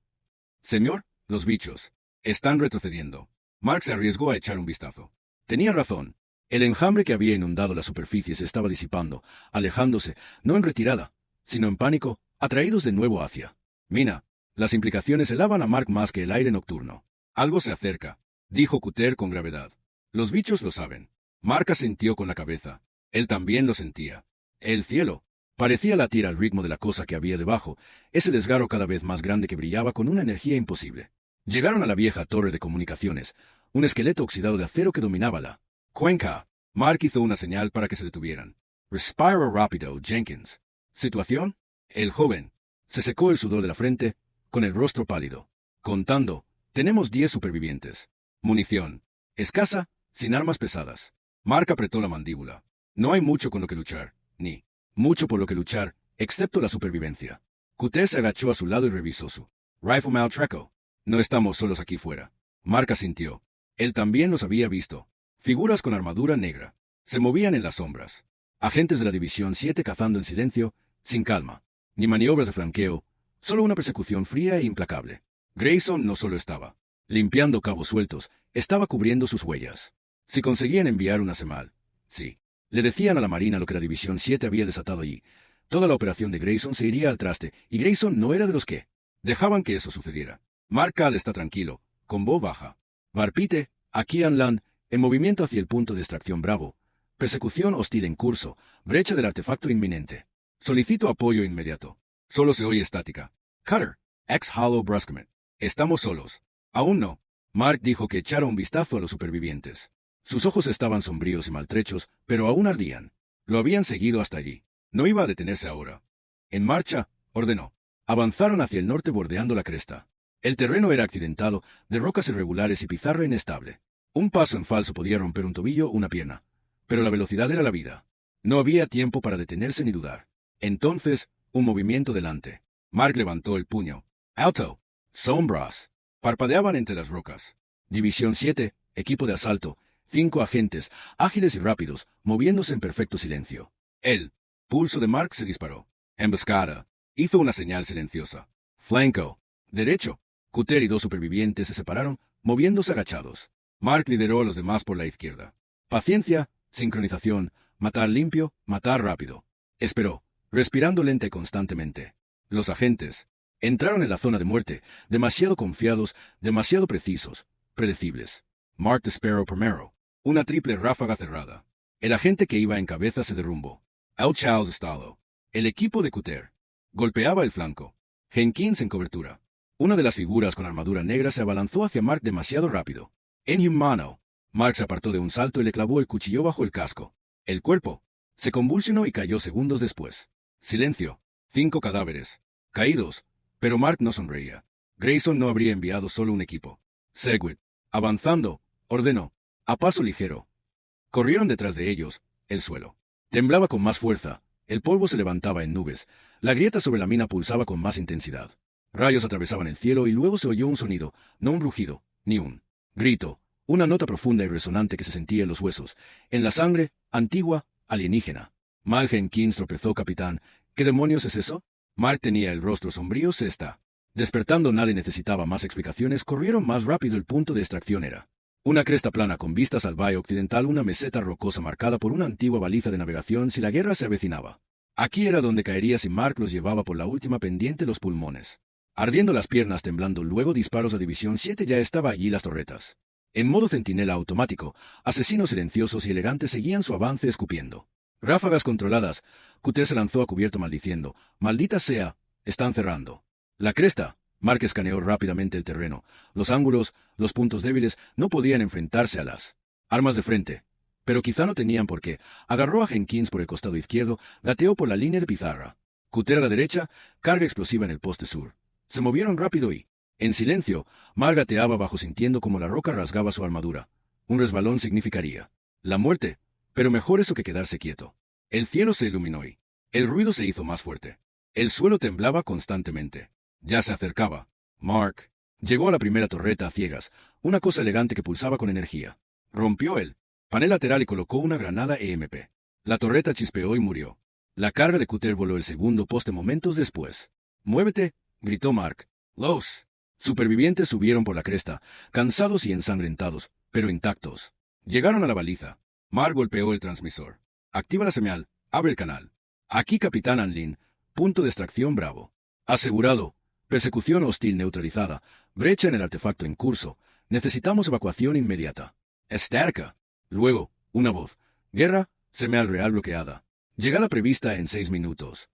Señor, los bichos están retrocediendo. Mark se arriesgó a echar un vistazo. Tenía razón. El enjambre que había inundado la superficie se estaba disipando, alejándose, no en retirada, sino en pánico, atraídos de nuevo hacia mina. Las implicaciones helaban a Mark más que el aire nocturno. Algo se acerca, dijo Cutter con gravedad. Los bichos lo saben. Mark asintió con la cabeza. Él también lo sentía. El cielo parecía latir al ritmo de la cosa que había debajo, ese desgarro cada vez más grande que brillaba con una energía imposible. Llegaron a la vieja torre de comunicaciones, un esqueleto oxidado de acero que dominaba la cuenca. Mark hizo una señal para que se detuvieran. Respira rápido, Jenkins. ¿Situación? El joven se secó el sudor de la frente, con el rostro pálido. Contando, tenemos 10 supervivientes. Munición escasa, sin armas pesadas. Mark apretó la mandíbula. No hay mucho con lo que luchar, ni mucho por lo que luchar, excepto la supervivencia. Cutter se agachó a su lado y revisó su rifle maltreco. No estamos solos aquí fuera. Mark asintió. Él también los había visto. Figuras con armadura negra. Se movían en las sombras. Agentes de la División 7 cazando en silencio, sin calma. Ni maniobras de flanqueo, solo una persecución fría e implacable. Grayson no solo estaba limpiando cabos sueltos, estaba cubriendo sus huellas. Si conseguían enviar una semal, sí. Le decían a la Marina lo que la División 7 había desatado allí. Toda la operación de Grayson se iría al traste, y Grayson no era de los que dejaban que eso sucediera. Mark Call está tranquilo, con voz baja. Barpite, aquí Land, en movimiento hacia el punto de extracción Bravo. Persecución hostil en curso, brecha del artefacto inminente. Solicito apoyo inmediato. Solo se oye estática. Cutter, ex Hollow Brusquement. Estamos solos. Aún no. Mark dijo que echara un vistazo a los supervivientes. Sus ojos estaban sombríos y maltrechos, pero aún ardían. Lo habían seguido hasta allí. No iba a detenerse ahora. En marcha, ordenó. Avanzaron hacia el norte bordeando la cresta. El terreno era accidentado, de rocas irregulares y pizarra inestable. Un paso en falso podía romper un tobillo o una pierna. Pero la velocidad era la vida. No había tiempo para detenerse ni dudar. Entonces, un movimiento delante. Mark levantó el puño. ¡Alto! Sombras. Parpadeaban entre las rocas. División 7, equipo de asalto, 5 agentes, ágiles y rápidos, moviéndose en perfecto silencio. El pulso de Mark se disparó. Emboscada. Hizo una señal silenciosa. Flanco. Derecho. Cutter y 2 supervivientes se separaron, moviéndose agachados. Mark lideró a los demás por la izquierda. Paciencia, sincronización, matar limpio, matar rápido. Esperó, respirando lenta y constantemente. Los agentes entraron en la zona de muerte, demasiado confiados, demasiado precisos, predecibles. Mark the Sparrow primero. Una triple ráfaga cerrada. El agente que iba en cabeza se derrumbó. El Charles estalló. El equipo de Cutter golpeaba el flanco. Jenkins en cobertura. Una de las figuras con armadura negra se abalanzó hacia Mark demasiado rápido. Inhumano. Mark se apartó de un salto y le clavó el cuchillo bajo el casco. El cuerpo se convulsionó y cayó segundos después. Silencio. 5 cadáveres. Caídos. Pero Mark no sonreía. Grayson no habría enviado solo un equipo. Seguid. Avanzando, ordenó. A paso ligero. Corrieron detrás de ellos. El suelo temblaba con más fuerza. El polvo se levantaba en nubes. La grieta sobre la mina pulsaba con más intensidad. Rayos atravesaban el cielo y luego se oyó un sonido, no un rugido, ni un grito, una nota profunda y resonante que se sentía en los huesos, en la sangre, antigua, alienígena. Mal Jenkins tropezó, capitán. ¿Qué demonios es eso? Mark tenía el rostro sombrío. Se está despertando. Nadie necesitaba más explicaciones. Corrieron más rápido. El punto de extracción era una cresta plana con vistas al valle occidental, una meseta rocosa marcada por una antigua baliza de navegación si la guerra se avecinaba. Aquí era donde caería si Mark los llevaba por la última pendiente los pulmones. Ardiendo las piernas, temblando, luego disparos a División 7. Ya estaba allí las torretas. En modo centinela automático, asesinos silenciosos y elegantes seguían su avance escupiendo. Ráfagas controladas. Cutter se lanzó a cubierto maldiciendo. Maldita sea, están cerrando. La cresta. Mark escaneó rápidamente el terreno. Los ángulos, los puntos débiles, no podían enfrentarse a las armas de frente. Pero quizá no tenían por qué. Agarró a Jenkins por el costado izquierdo, gateó por la línea de pizarra. Cutter a la derecha, carga explosiva en el poste sur. Se movieron rápido y, en silencio, Mark gateaba abajo sintiendo como la roca rasgaba su armadura. Un resbalón significaría la muerte, pero mejor eso que quedarse quieto. El cielo se iluminó y el ruido se hizo más fuerte. El suelo temblaba constantemente. Ya se acercaba. Mark llegó a la primera torreta a ciegas, una cosa elegante que pulsaba con energía. Rompió el panel lateral y colocó una granada EMP. La torreta chispeó y murió. La carga de Cutter voló el segundo poste momentos después. «¡Muévete!», gritó Mark. Los supervivientes subieron por la cresta, cansados y ensangrentados, pero intactos. Llegaron a la baliza. Mark golpeó el transmisor. «Activa la señal. Abre el canal. Aquí Capitán Anlin. Punto de extracción Bravo. Asegurado. Persecución hostil neutralizada. Brecha en el artefacto en curso. Necesitamos evacuación inmediata. Esterca». Luego, una voz. «Guerra. Señal real bloqueada. Llegada prevista en 6 minutos».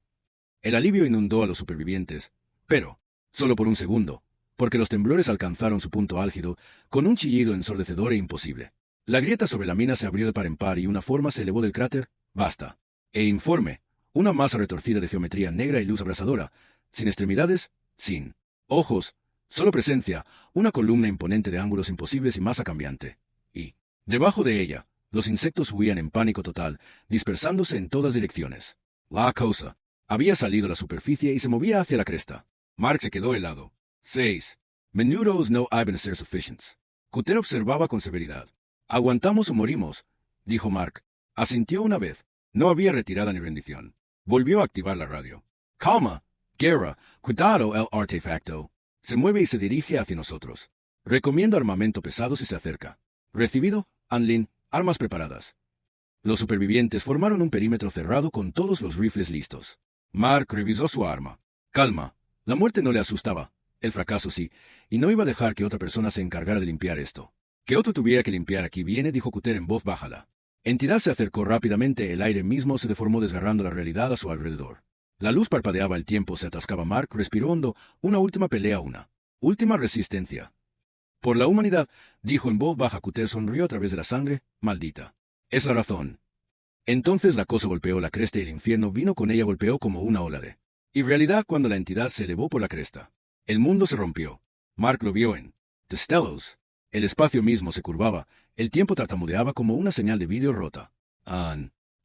El alivio inundó a los supervivientes, pero solo por un segundo, porque los temblores alcanzaron su punto álgido, con un chillido ensordecedor e imposible. La grieta sobre la mina se abrió de par en par y una forma se elevó del cráter. Basta. E informe. Una masa retorcida de geometría negra y luz abrasadora, sin extremidades, sin ojos, solo presencia, una columna imponente de ángulos imposibles y masa cambiante. Y, debajo de ella, los insectos huían en pánico total, dispersándose en todas direcciones. La cosa había salido a la superficie y se movía hacia la cresta. Mark se quedó helado. 6 minutos no iban a ser suficientes. Cutter observaba con severidad. «Aguantamos o morimos», dijo Mark. Asintió una vez. No había retirada ni rendición. Volvió a activar la radio. «Calma. Guerra. Cuidado el artefacto. Se mueve y se dirige hacia nosotros. Recomiendo armamento pesado si se acerca. Recibido, Anlin. Armas preparadas». Los supervivientes formaron un perímetro cerrado con todos los rifles listos. Mark revisó su arma. Calma. La muerte no le asustaba. El fracaso sí, y no iba a dejar que otra persona se encargara de limpiar esto. Que otro tuviera que limpiar aquí viene, dijo Cutter en voz baja. La entidad se acercó rápidamente, el aire mismo se deformó desgarrando la realidad a su alrededor. La luz parpadeaba, el tiempo se atascaba. Mark respiró hondo. Una última pelea, una última resistencia. «Por la humanidad», dijo en voz baja. Cutter sonrió a través de la sangre. «Maldita. Es la razón». Entonces la cosa golpeó la cresta y el infierno vino con ella, golpeó como una ola de irrealidad cuando la entidad se elevó por la cresta. El mundo se rompió. Mark lo vio en destellos. El espacio mismo se curvaba, el tiempo tartamudeaba como una señal de vídeo rota.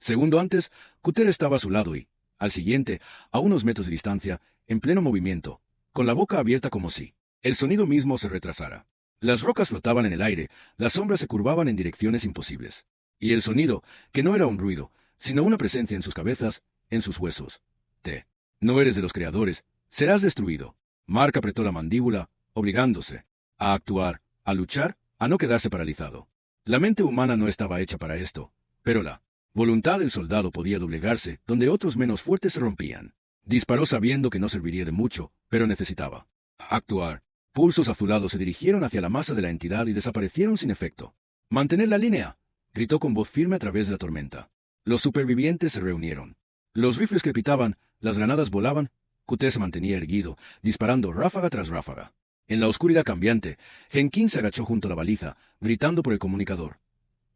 Segundo antes, Cutter estaba a su lado y, al siguiente, a unos metros de distancia, en pleno movimiento, con la boca abierta como si el sonido mismo se retrasara. Las rocas flotaban en el aire, las sombras se curvaban en direcciones imposibles. Y el sonido, que no era un ruido, sino una presencia en sus cabezas, en sus huesos. No eres de los creadores, serás destruido. Mark apretó la mandíbula, obligándose a actuar, a luchar, a no quedarse paralizado. La mente humana no estaba hecha para esto, pero la voluntad del soldado podía doblegarse donde otros menos fuertes se rompían. Disparó sabiendo que no serviría de mucho, pero necesitaba actuar. Pulsos azulados se dirigieron hacia la masa de la entidad y desaparecieron sin efecto. «¡Mantener la línea!», gritó con voz firme a través de la tormenta. Los supervivientes se reunieron. Los rifles crepitaban, las granadas volaban. Cutter se mantenía erguido, disparando ráfaga tras ráfaga. En la oscuridad cambiante, Jenkins se agachó junto a la baliza, gritando por el comunicador.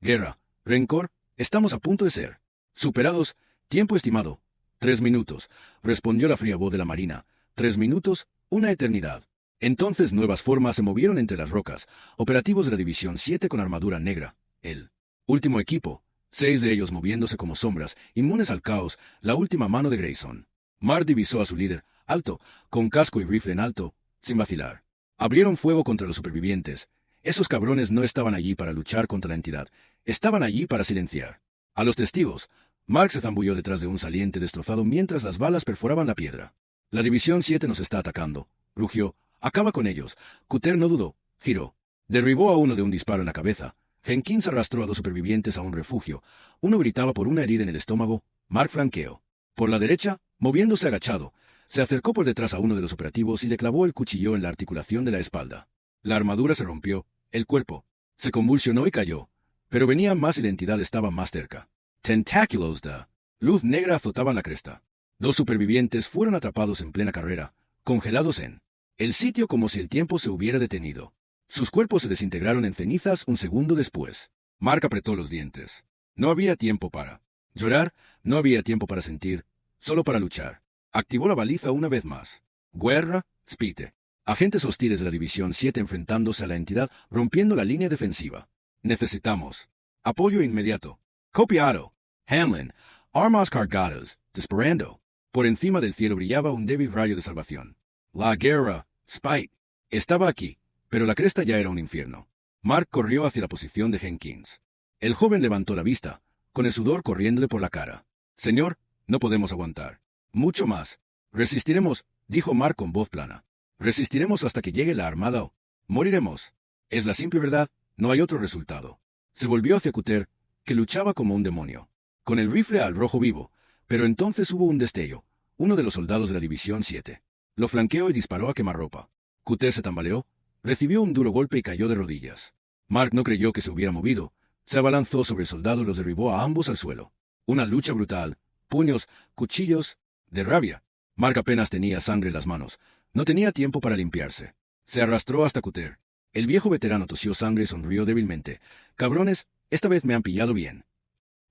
«Guerra, rencor, estamos a punto de ser superados. Tiempo estimado. 3 minutos», respondió la fría voz de la marina. 3 minutos, una eternidad. Entonces nuevas formas se movieron entre las rocas, operativos de la División 7 con armadura negra. El último equipo, 6 de ellos moviéndose como sombras, inmunes al caos, la última mano de Grayson. Mark divisó a su líder, alto, con casco y rifle en alto, sin vacilar. Abrieron fuego contra los supervivientes. Esos cabrones no estaban allí para luchar contra la entidad, estaban allí para silenciar a los testigos. Mark se zambulló detrás de un saliente destrozado mientras las balas perforaban la piedra. «La División 7 nos está atacando», rugió. «Acaba con ellos». Cutter no dudó, giró. Derribó a uno de un disparo en la cabeza. Jenkins arrastró a 2 supervivientes a un refugio. Uno gritaba por una herida en el estómago. Mark flanqueó. Por la derecha, moviéndose agachado, se acercó por detrás a uno de los operativos y le clavó el cuchillo en la articulación de la espalda. La armadura se rompió, el cuerpo se convulsionó y cayó. Pero venía más y la entidad estaba más cerca. Tentáculos de luz negra azotaban la cresta. 2 supervivientes fueron atrapados en plena carrera, congelados en el sitio como si el tiempo se hubiera detenido. Sus cuerpos se desintegraron en cenizas un segundo después. Mark apretó los dientes. No había tiempo para llorar, no había tiempo para sentir, solo para luchar. Activó la baliza una vez más. Guerra, Spite. Agentes hostiles de la División 7 enfrentándose a la entidad, rompiendo la línea defensiva. Necesitamos apoyo inmediato. Copiado. Hamlin. Armas cargadas. Disparando. Por encima del cielo brillaba un débil rayo de salvación. La guerra, Spite. Estaba aquí, pero la cresta ya era un infierno. Mark corrió hacia la posición de Jenkins. El joven levantó la vista, con el sudor corriéndole por la cara. Señor, no podemos aguantar. Mucho más. Resistiremos, dijo Mark con voz plana. Resistiremos hasta que llegue la armada o moriremos. Es la simple verdad, no hay otro resultado. Se volvió hacia Cutter, que luchaba como un demonio, con el rifle al rojo vivo, pero entonces hubo un destello. Uno de los soldados de la División 7 lo flanqueó y disparó a quemarropa. Cutter se tambaleó, recibió un duro golpe y cayó de rodillas. Mark no creyó que se hubiera movido, se abalanzó sobre el soldado y los derribó a ambos al suelo. Una lucha brutal, puños, cuchillos, de rabia. Mark apenas tenía sangre en las manos, no tenía tiempo para limpiarse. Se arrastró hasta Cutter. El viejo veterano tosió sangre y sonrió débilmente. Cabrones, esta vez me han pillado bien.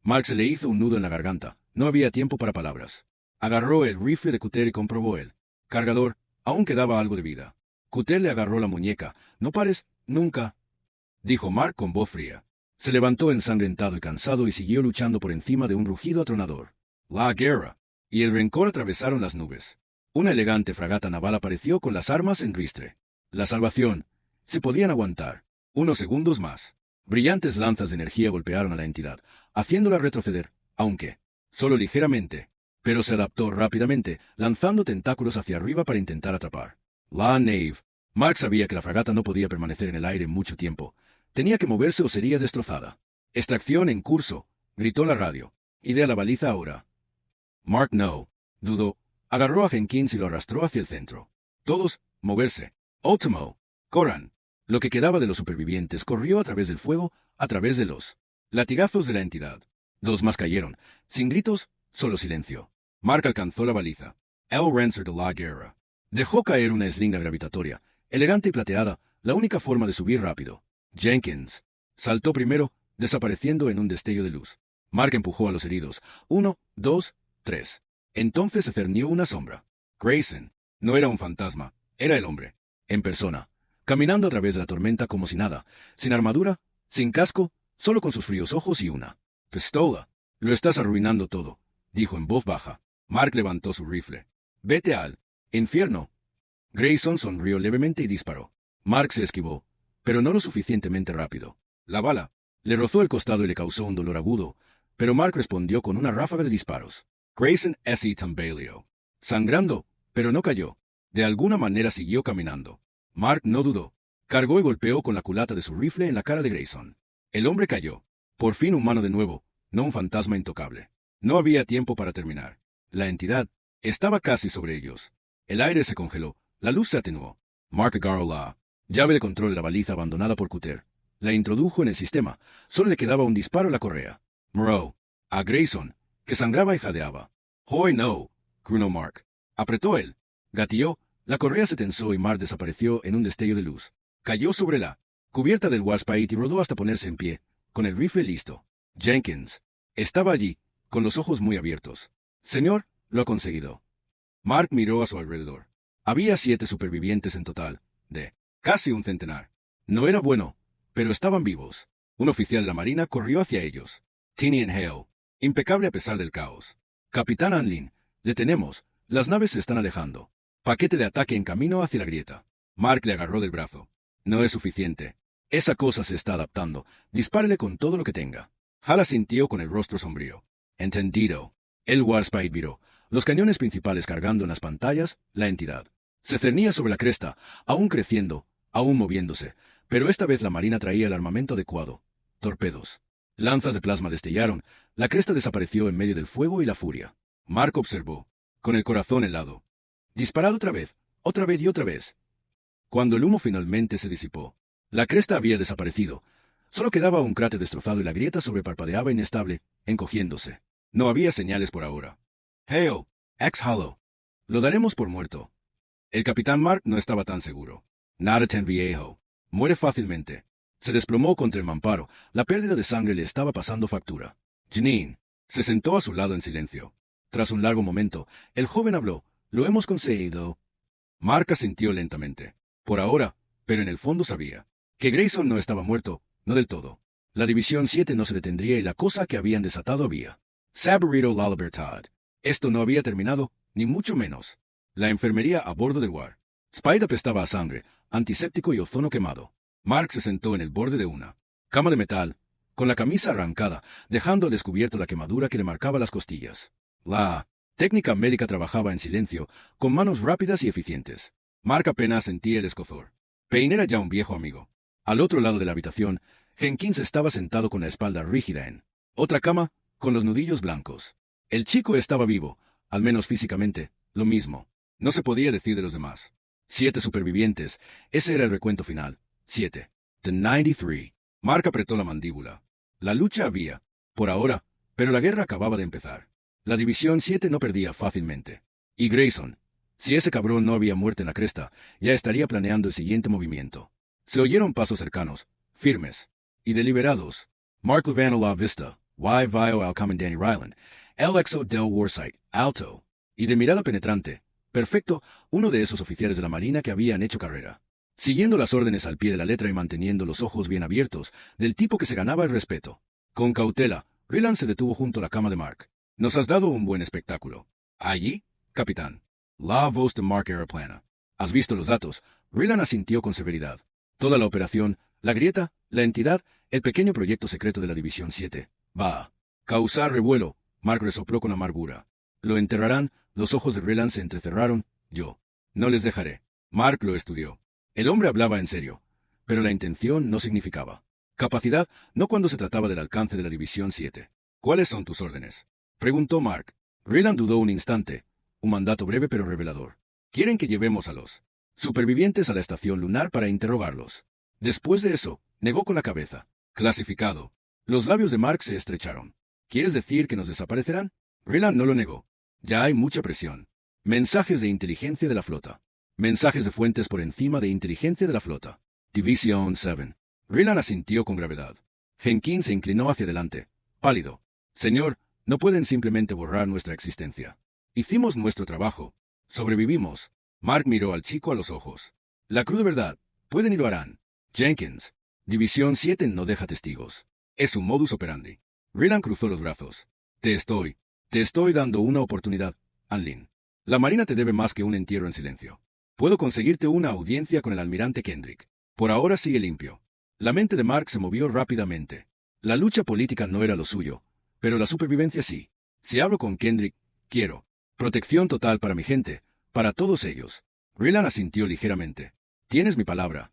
Mark se le hizo un nudo en la garganta, no había tiempo para palabras. Agarró el rifle de Cutter y comprobó el cargador, aún quedaba algo de vida. Cutter le agarró la muñeca. No pares, nunca, dijo Mark con voz fría. Se levantó ensangrentado y cansado y siguió luchando por encima de un rugido atronador. La guerra y el rencor atravesaron las nubes. Una elegante fragata naval apareció con las armas en ristre. La salvación. Se podían aguantar. Unos segundos más. Brillantes lanzas de energía golpearon a la entidad, haciéndola retroceder, aunque solo ligeramente. Pero se adaptó rápidamente, lanzando tentáculos hacia arriba para intentar atrapar. La nave. Mark sabía que la fragata no podía permanecer en el aire mucho tiempo. Tenía que moverse o sería destrozada. Extracción en curso, gritó la radio. Idea la baliza ahora. Mark no dudó. Agarró a Jenkins y lo arrastró hacia el centro. Todos, moverse. Ultimo. Corran. Lo que quedaba de los supervivientes corrió a través del fuego, a través de los latigazos de la entidad. Dos más cayeron. Sin gritos, solo silencio. Mark alcanzó la baliza. El Rancer de la guerra. Dejó caer una eslinga gravitatoria, elegante y plateada, la única forma de subir rápido. Jenkins saltó primero, desapareciendo en un destello de luz. Mark empujó a los heridos. 1, 2, 3. Entonces se cernió una sombra. Grayson. No era un fantasma, era el hombre. En persona. Caminando a través de la tormenta como si nada. Sin armadura, sin casco, solo con sus fríos ojos y una pistola. Lo estás arruinando todo, dijo en voz baja. Mark levantó su rifle. Vete al infierno. Grayson sonrió levemente y disparó. Mark se esquivó, pero no lo suficientemente rápido. La bala le rozó el costado y le causó un dolor agudo, pero Mark respondió con una ráfaga de disparos. Grayson S. tambaleó, sangrando, pero no cayó. De alguna manera siguió caminando. Mark no dudó. Cargó y golpeó con la culata de su rifle en la cara de Grayson. El hombre cayó. Por fin humano de nuevo, no un fantasma intocable. No había tiempo para terminar. La entidad estaba casi sobre ellos. El aire se congeló, la luz se atenuó. Mark agarró la llave de control de la baliza abandonada por Cutter. La introdujo en el sistema. Solo le quedaba un disparo a la correa. Moreau. A Grayson, que sangraba y jadeaba. «Hoy no», grunó Mark. Apretó él. Gatilló, la correa se tensó y Mark desapareció en un destello de luz. Cayó sobre la cubierta del Warspite y rodó hasta ponerse en pie, con el rifle listo. Jenkins estaba allí, con los ojos muy abiertos. «Señor, lo ha conseguido». Mark miró a su alrededor. Había 7 supervivientes en total, de casi un centenar. No era bueno, pero estaban vivos. Un oficial de la marina corrió hacia ellos. Tinian Hale. Impecable a pesar del caos. Capitán Anlin, le tenemos. Las naves se están alejando. Paquete de ataque en camino hacia la grieta. Mark le agarró del brazo. No es suficiente. Esa cosa se está adaptando. Dispárele con todo lo que tenga. Hala sintió con el rostro sombrío. Entendido. El Warspite viró. Los cañones principales cargando en las pantallas, la entidad. Se cernía sobre la cresta, aún creciendo, aún moviéndose, pero esta vez la marina traía el armamento adecuado. Torpedos. Lanzas de plasma destellaron, la cresta desapareció en medio del fuego y la furia. Mark observó, con el corazón helado. Disparad otra vez y otra vez. Cuando el humo finalmente se disipó, la cresta había desaparecido. Solo quedaba un cráter destrozado y la grieta sobreparpadeaba inestable, encogiéndose. No había señales por ahora. Hale, ex-Hollow. Lo daremos por muerto. El capitán Mark no estaba tan seguro. Nada tan viejo. Muere fácilmente. Se desplomó contra el mamparo. La pérdida de sangre le estaba pasando factura. Janine se sentó a su lado en silencio. Tras un largo momento, el joven habló. Lo hemos conseguido. Mark asintió lentamente. Por ahora, pero en el fondo sabía que Grayson no estaba muerto, no del todo. La División 7 no se detendría y la cosa que habían desatado había saboreado la libertad. Esto no había terminado, ni mucho menos. La enfermería a bordo del War. Spide apestaba a sangre, antiséptico y ozono quemado. Mark se sentó en el borde de una cama de metal, con la camisa arrancada, dejando al descubierto la quemadura que le marcaba las costillas. La técnica médica trabajaba en silencio, con manos rápidas y eficientes. Mark apenas sentía el escozor. Payne era ya un viejo amigo. Al otro lado de la habitación, Jenkins estaba sentado con la espalda rígida en otra cama, con los nudillos blancos. El chico estaba vivo, al menos físicamente, lo mismo. No se podía decir de los demás. 7 supervivientes, ese era el recuento final. 7. The 93. Mark apretó la mandíbula. La lucha había, por ahora, pero la guerra acababa de empezar. La División 7 no perdía fácilmente. Y Grayson, si ese cabrón no había muerto en la cresta, ya estaría planeando el siguiente movimiento. Se oyeron pasos cercanos, firmes y deliberados. Mark Levan a la vista, Y vio al Danny Ryland, el exo del Warsight, alto, y de mirada penetrante, perfecto, uno de esos oficiales de la Marina que habían hecho carrera. Siguiendo las órdenes al pie de la letra y manteniendo los ojos bien abiertos, del tipo que se ganaba el respeto. Con cautela, Ryland se detuvo junto a la cama de Mark. Nos has dado un buen espectáculo. ¿Allí, capitán? La voz de Mark era plana. ¿Has visto los datos? Ryland asintió con severidad. Toda la operación, la grieta, la entidad, el pequeño proyecto secreto de la División 7, va a causar revuelo. Mark resopló con amargura. Lo enterrarán, los ojos de Ryland se entrecerraron. Yo no les dejaré. Mark lo estudió. El hombre hablaba en serio, pero la intención no significaba capacidad, no cuando se trataba del alcance de la División 7. ¿Cuáles son tus órdenes?, preguntó Mark. Ryland dudó un instante. Un mandato breve pero revelador. Quieren que llevemos a los supervivientes a la estación lunar para interrogarlos. Después de eso, negó con la cabeza. Clasificado. Los labios de Mark se estrecharon. ¿Quieres decir que nos desaparecerán? Ryland no lo negó. Ya hay mucha presión. Mensajes de inteligencia de la flota. Mensajes de fuentes por encima de inteligencia de la flota. División 7. Ryland asintió con gravedad. Jenkins se inclinó hacia adelante, pálido. Señor, no pueden simplemente borrar nuestra existencia. Hicimos nuestro trabajo. Sobrevivimos. Mark miró al chico a los ojos. La cruda verdad. Pueden y lo harán. Jenkins. División 7 no deja testigos. Es un modus operandi. Ryland cruzó los brazos. Te estoy dando una oportunidad, Anlin. La Marina te debe más que un entierro en silencio. Puedo conseguirte una audiencia con el almirante Kendrick. Por ahora sigue limpio. La mente de Mark se movió rápidamente. La lucha política no era lo suyo, pero la supervivencia sí. Si hablo con Kendrick, quiero protección total para mi gente, para todos ellos. Ryland asintió ligeramente. Tienes mi palabra.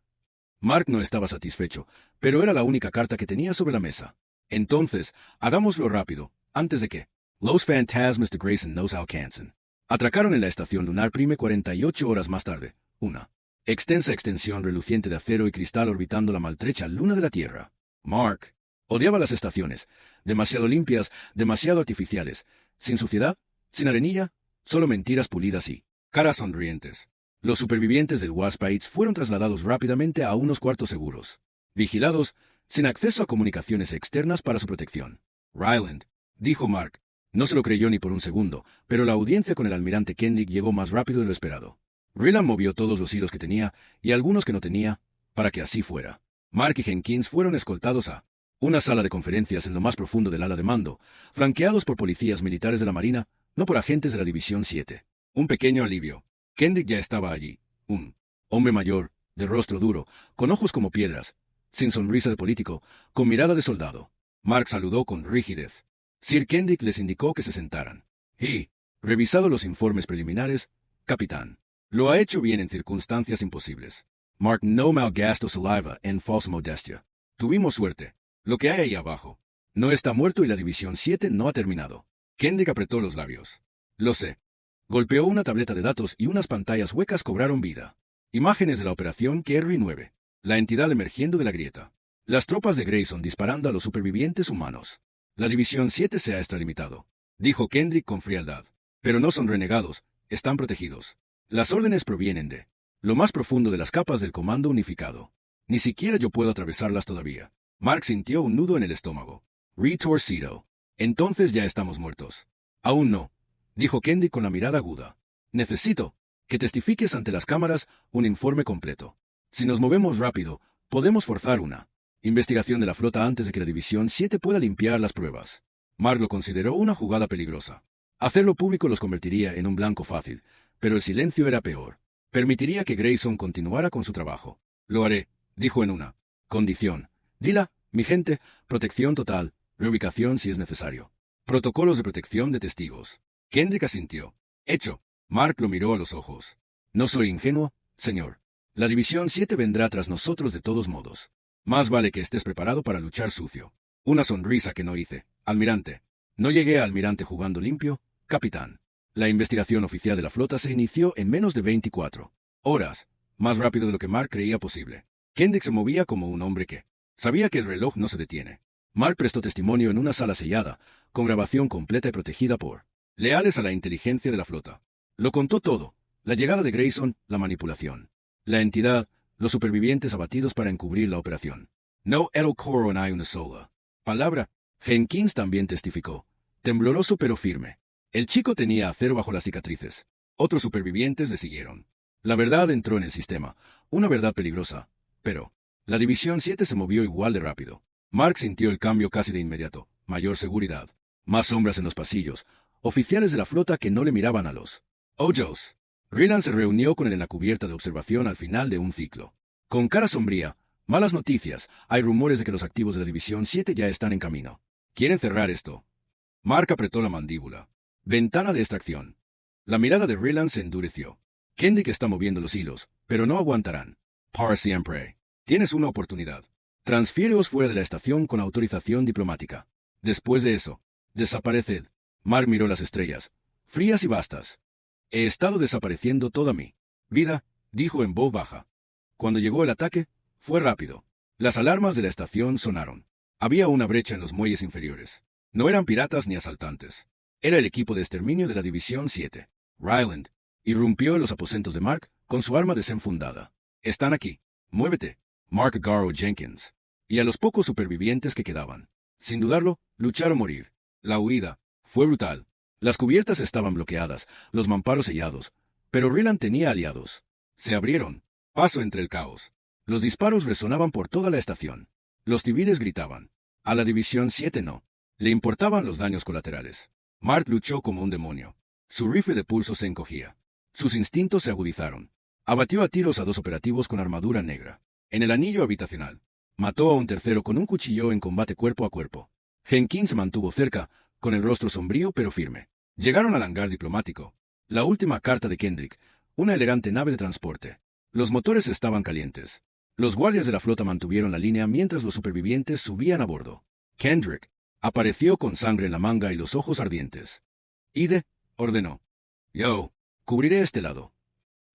Mark no estaba satisfecho, pero era la única carta que tenía sobre la mesa. Entonces, hagámoslo rápido, antes de que los fantasmas de Grayson nos alcancen. Atracaron en la estación lunar Prime 48 horas más tarde. Una extensa extensión reluciente de acero y cristal orbitando la maltrecha luna de la Tierra. Mark odiaba las estaciones, demasiado limpias, demasiado artificiales, sin suciedad, sin arenilla, solo mentiras pulidas y caras sonrientes. Los supervivientes del Waspites fueron trasladados rápidamente a unos cuartos seguros, vigilados, sin acceso a comunicaciones externas para su protección. Ryland, dijo Mark. No se lo creyó ni por un segundo, pero la audiencia con el almirante Kendrick llegó más rápido de lo esperado. Ryland movió todos los hilos que tenía, y algunos que no tenía, para que así fuera. Mark y Jenkins fueron escoltados a una sala de conferencias en lo más profundo del ala de mando, flanqueados por policías militares de la Marina, no por agentes de la División 7. Un pequeño alivio. Kendrick ya estaba allí. Un hombre mayor, de rostro duro, con ojos como piedras, sin sonrisa de político, con mirada de soldado. Mark saludó con rigidez. Sir Kendrick les indicó que se sentaran. Y, revisado los informes preliminares, capitán, lo ha hecho bien en circunstancias imposibles. Mark no malgastó saliva en falsa modestia. Tuvimos suerte. Lo que hay ahí abajo no está muerto y la División 7 no ha terminado. Kendrick apretó los labios. Lo sé. Golpeó una tableta de datos y unas pantallas huecas cobraron vida. Imágenes de la operación Kerry 9. La entidad emergiendo de la grieta. Las tropas de Grayson disparando a los supervivientes humanos. La División 7 se ha extralimitado, dijo Kendrick con frialdad. Pero no son renegados, están protegidos. Las órdenes provienen de lo más profundo de las capas del Comando Unificado. Ni siquiera yo puedo atravesarlas todavía. Mark sintió un nudo en el estómago. Retorcido. Entonces ya estamos muertos. Aún no. dijo Kendrick con la mirada aguda. Necesito que testifiques ante las cámaras un informe completo. Si nos movemos rápido, podemos forzar una investigación de la flota antes de que la División 7 pueda limpiar las pruebas. Mark lo consideró una jugada peligrosa. Hacerlo público los convertiría en un blanco fácil, pero el silencio era peor. Permitiría que Grayson continuara con su trabajo. Lo haré, dijo en una condición. Dila, mi gente, protección total, reubicación si es necesario. Protocolos de protección de testigos. Kendrick asintió. Hecho. Mark lo miró a los ojos. No soy ingenuo, señor. La División 7 vendrá tras nosotros de todos modos. Más vale que estés preparado para luchar sucio. Una sonrisa que no hice. Almirante. No llegué a almirante jugando limpio, capitán. La investigación oficial de la flota se inició en menos de 24 horas, más rápido de lo que Mark creía posible. Kendrick se movía como un hombre que sabía que el reloj no se detiene. Mark prestó testimonio en una sala sellada, con grabación completa y protegida por leales a la inteligencia de la flota. Lo contó todo: la llegada de Grayson, la manipulación, la entidad, los supervivientes abatidos para encubrir la operación. No era coro en una sola palabra. Jenkins también testificó, tembloroso pero firme. El chico tenía acero bajo las cicatrices. Otros supervivientes le siguieron. La verdad entró en el sistema, una verdad peligrosa, pero la División 7 se movió igual de rápido. Mark sintió el cambio casi de inmediato: mayor seguridad, más sombras en los pasillos, oficiales de la flota que no le miraban a los ojos. Ryland se reunió con él en la cubierta de observación al final de un ciclo. Con cara sombría: malas noticias, hay rumores de que los activos de la División 7 ya están en camino. ¿Quieren cerrar esto? Mark apretó la mandíbula. Ventana de extracción. La mirada de Ryland se endureció. Kendrick está moviendo los hilos, pero no aguantarán. Para siempre. Tienes una oportunidad. Transfiéreos fuera de la estación con autorización diplomática. Después de eso, desapareced. Mark miró las estrellas, frías y vastas. He estado desapareciendo toda mi vida, dijo en voz baja. Cuando llegó el ataque, fue rápido. Las alarmas de la estación sonaron. Había una brecha en los muelles inferiores. No eran piratas ni asaltantes. Era el equipo de exterminio de la División 7. Ryland irrumpió en los aposentos de Mark con su arma desenfundada. Están aquí. Muévete. Mark Garrow Jenkins. Y a los pocos supervivientes que quedaban. Sin dudarlo, luchar o morir. La huida fue brutal. Las cubiertas estaban bloqueadas, los mamparos sellados, pero Ryland tenía aliados. Se abrieron paso entre el caos. Los disparos resonaban por toda la estación. Los civiles gritaban. A la División 7 no le importaban los daños colaterales. Mark luchó como un demonio. Su rifle de pulso se encogía. Sus instintos se agudizaron. Abatió a tiros a 2 operativos con armadura negra. En el anillo habitacional, mató a un tercero con un cuchillo en combate cuerpo a cuerpo. Jenkins se mantuvo cerca, con el rostro sombrío pero firme. Llegaron al hangar diplomático. La última carta de Kendrick, una elegante nave de transporte. Los motores estaban calientes. Los guardias de la flota mantuvieron la línea mientras los supervivientes subían a bordo. Kendrick apareció con sangre en la manga y los ojos ardientes. Ide, ordenó. Yo cubriré este lado.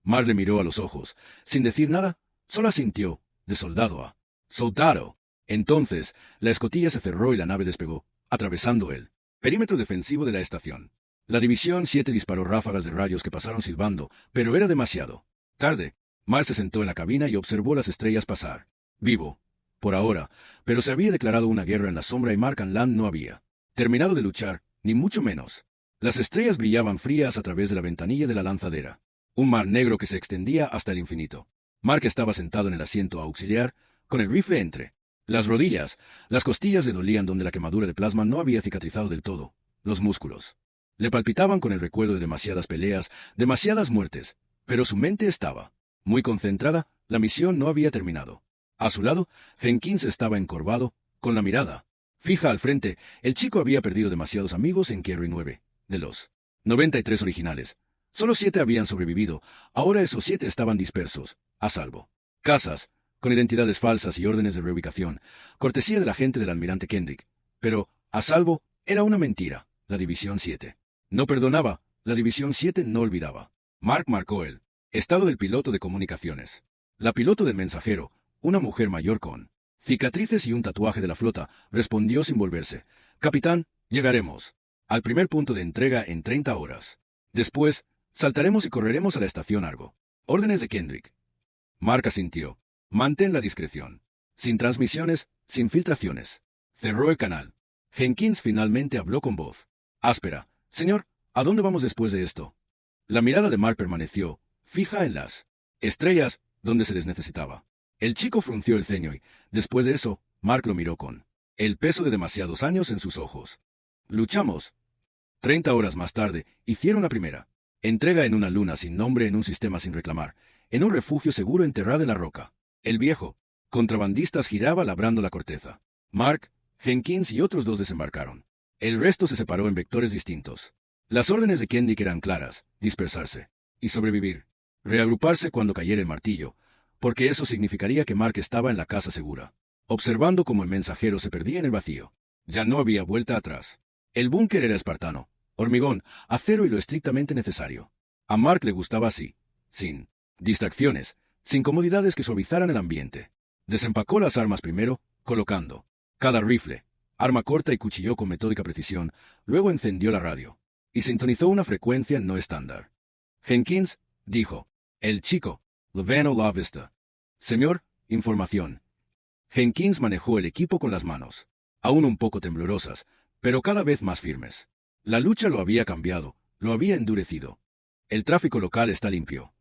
Mark le miró a los ojos, sin decir nada, solo asintió, de soldado a soldado. Entonces, la escotilla se cerró y la nave despegó, atravesando el perímetro defensivo de la estación. La División 7 disparó ráfagas de rayos que pasaron silbando, pero era demasiado tarde. Mark se sentó en la cabina y observó las estrellas pasar. Vivo, por ahora, pero se había declarado una guerra en la sombra y Mark Anland no había terminado de luchar, ni mucho menos. Las estrellas brillaban frías a través de la ventanilla de la lanzadera. Un mar negro que se extendía hasta el infinito. Mark estaba sentado en el asiento auxiliar, con el rifle entre las rodillas. Las costillas le dolían donde la quemadura de plasma no había cicatrizado del todo. Los músculos le palpitaban con el recuerdo de demasiadas peleas, demasiadas muertes, pero su mente estaba muy concentrada. La misión no había terminado. A su lado, Jenkins estaba encorvado, con la mirada fija al frente. El chico había perdido demasiados amigos en Kerry 9. De los 93 originales, solo 7 habían sobrevivido. Ahora esos 7 estaban dispersos, a salvo. Casas, con identidades falsas y órdenes de reubicación, cortesía de la gente del almirante Kendrick. Pero, a salvo, era una mentira. La División 7 no perdonaba, la División 7 no olvidaba. Mark marcó el estado del piloto de comunicaciones. La piloto del mensajero, una mujer mayor con cicatrices y un tatuaje de la flota, respondió sin volverse. Capitán, llegaremos al primer punto de entrega en 30 horas. Después, saltaremos y correremos a la estación Argo. Órdenes de Kendrick. Mark asintió. Mantén la discreción. Sin transmisiones, sin filtraciones. Cerró el canal. Jenkins finalmente habló con voz áspera. Señor, ¿A dónde vamos después de esto? La mirada de Mark permaneció fija en las estrellas, donde se les necesitaba. El chico frunció el ceño y, después de eso, Mark lo miró con el peso de demasiados años en sus ojos. Luchamos. 30 horas más tarde, hicieron la primera entrega en una luna sin nombre, en un sistema sin reclamar, en un refugio seguro enterrado en la roca. El viejo contrabandista giraba labrando la corteza. Mark, Jenkins y otros 2 desembarcaron. El resto se separó en vectores distintos. Las órdenes de Kendrick eran claras: dispersarse y sobrevivir. Reagruparse cuando cayera el martillo, porque eso significaría que Mark estaba en la casa segura, observando cómo el mensajero se perdía en el vacío. Ya no había vuelta atrás. El búnker era espartano: hormigón, acero y lo estrictamente necesario. A Mark le gustaba así, sin distracciones, sin comodidades que suavizaran el ambiente. Desempacó las armas primero, colocando cada rifle, arma corta y cuchillo con metódica precisión, luego encendió la radio y sintonizó una frecuencia no estándar. Jenkins, dijo el chico, Levano La Vista. Señor, información. Jenkins manejó el equipo con las manos, aún un poco temblorosas, pero cada vez más firmes. La lucha lo había cambiado, lo había endurecido. El tráfico local está limpio,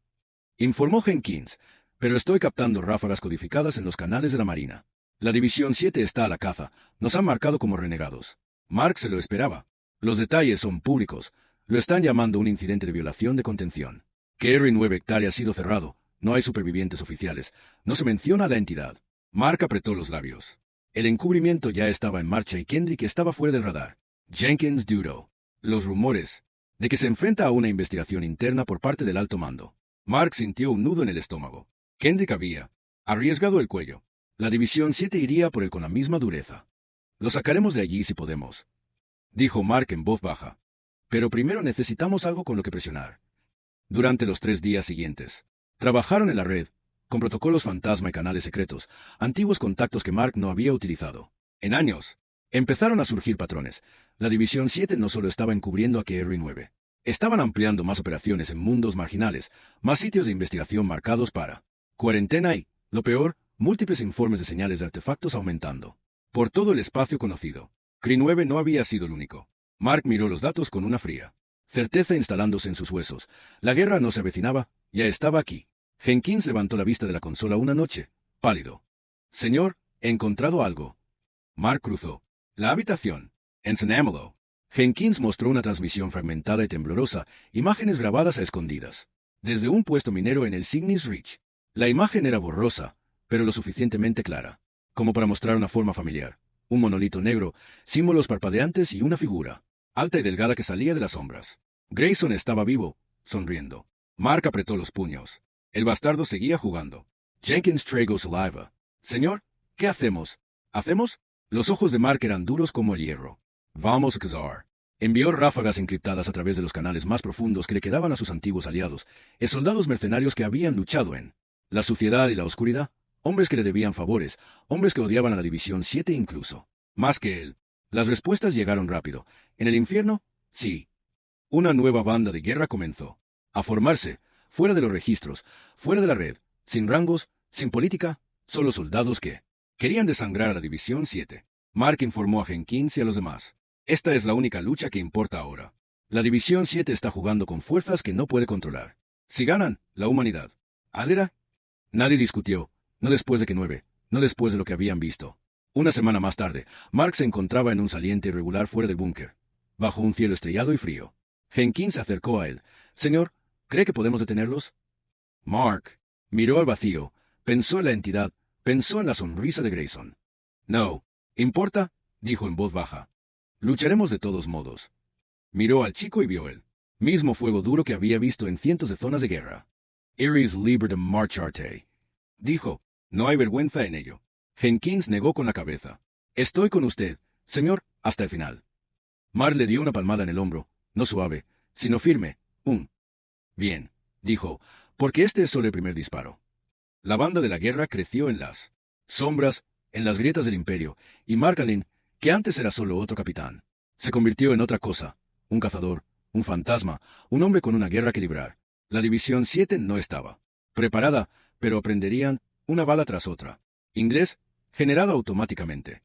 informó Jenkins, pero estoy captando ráfagas codificadas en los canales de la Marina. La División 7 está a la caza, nos han marcado como renegados. Mark se lo esperaba. Los detalles son públicos, lo están llamando un incidente de violación de contención. Que R9 hectáreas ha sido cerrado, no hay supervivientes oficiales, no se menciona a la entidad. Mark apretó los labios. El encubrimiento ya estaba en marcha y Kendrick estaba fuera del radar. Jenkins dudó. Los rumores de que se enfrenta a una investigación interna por parte del alto mando. Mark sintió un nudo en el estómago. Kendrick había arriesgado el cuello. La División 7 iría por él con la misma dureza. Lo sacaremos de allí si podemos, dijo Mark en voz baja. Pero primero necesitamos algo con lo que presionar. Durante los 3 días siguientes, trabajaron en la red, con protocolos fantasma y canales secretos, antiguos contactos que Mark no había utilizado en años. Empezaron a surgir patrones. La División 7 no solo estaba encubriendo a KR-9. Estaban ampliando más operaciones en mundos marginales, más sitios de investigación marcados para cuarentena y, lo peor, múltiples informes de señales de artefactos aumentando por todo el espacio conocido. KR-9 no había sido el único. Mark miró los datos con una fría certeza instalándose en sus huesos. La guerra no se avecinaba, ya estaba aquí. Jenkins levantó la vista de la consola una noche, pálido. Señor, he encontrado algo. Mark cruzó la habitación. Enseñámoslo. Jenkins mostró una transmisión fragmentada y temblorosa, imágenes grabadas a escondidas, desde un puesto minero en el Cygnus Reach. La imagen era borrosa, pero lo suficientemente clara, como para mostrar una forma familiar. Un monolito negro, símbolos parpadeantes y una figura, alta y delgada que salía de las sombras. Grayson estaba vivo, sonriendo. Mark apretó los puños. El bastardo seguía jugando. Jenkins tragó saliva. Señor, ¿qué hacemos? ¿Hacemos? Los ojos de Mark eran duros como el hierro. Vamos a cazar. Envió ráfagas encriptadas a través de los canales más profundos que le quedaban a sus antiguos aliados, soldados mercenarios que habían luchado en la suciedad y la oscuridad, hombres que le debían favores, hombres que odiaban a la División 7 incluso, más que él. Las respuestas llegaron rápido. ¿En el infierno? Sí. Una nueva banda de guerra comenzó a formarse, fuera de los registros, fuera de la red, sin rangos, sin política, solo soldados que querían desangrar a la División 7. Mark informó a Jenkins y a los demás. Esta es la única lucha que importa ahora. La División 7 está jugando con fuerzas que no puede controlar. Si ganan, la humanidad. ¿Adera? Nadie discutió, no después de KR-9, no después de lo que habían visto. Una semana más tarde, Mark se encontraba en un saliente irregular fuera del búnker, bajo un cielo estrellado y frío. Jenkins se acercó a él. Señor, ¿cree que podemos detenerlos? Mark miró al vacío, pensó en la entidad, pensó en la sonrisa de Grayson. No, ¿importa?, dijo en voz baja. Lucharemos de todos modos. Miró al chico y vio el mismo fuego duro que había visto en cientos de zonas de guerra. Eres libre de marcharte, dijo. No hay vergüenza en ello. Jenkins negó con la cabeza. Estoy con usted, señor, hasta el final. Mark le dio una palmada en el hombro, no suave, sino firme. Bien, dijo, porque este es solo el primer disparo. La banda de la guerra creció en las sombras, en las grietas del imperio, y Mark Allen, que antes era solo otro capitán, se convirtió en otra cosa, un cazador, un fantasma, un hombre con una guerra que librar. La División 7 no estaba preparada, pero aprenderían una bala tras otra. Inglés, generado automáticamente.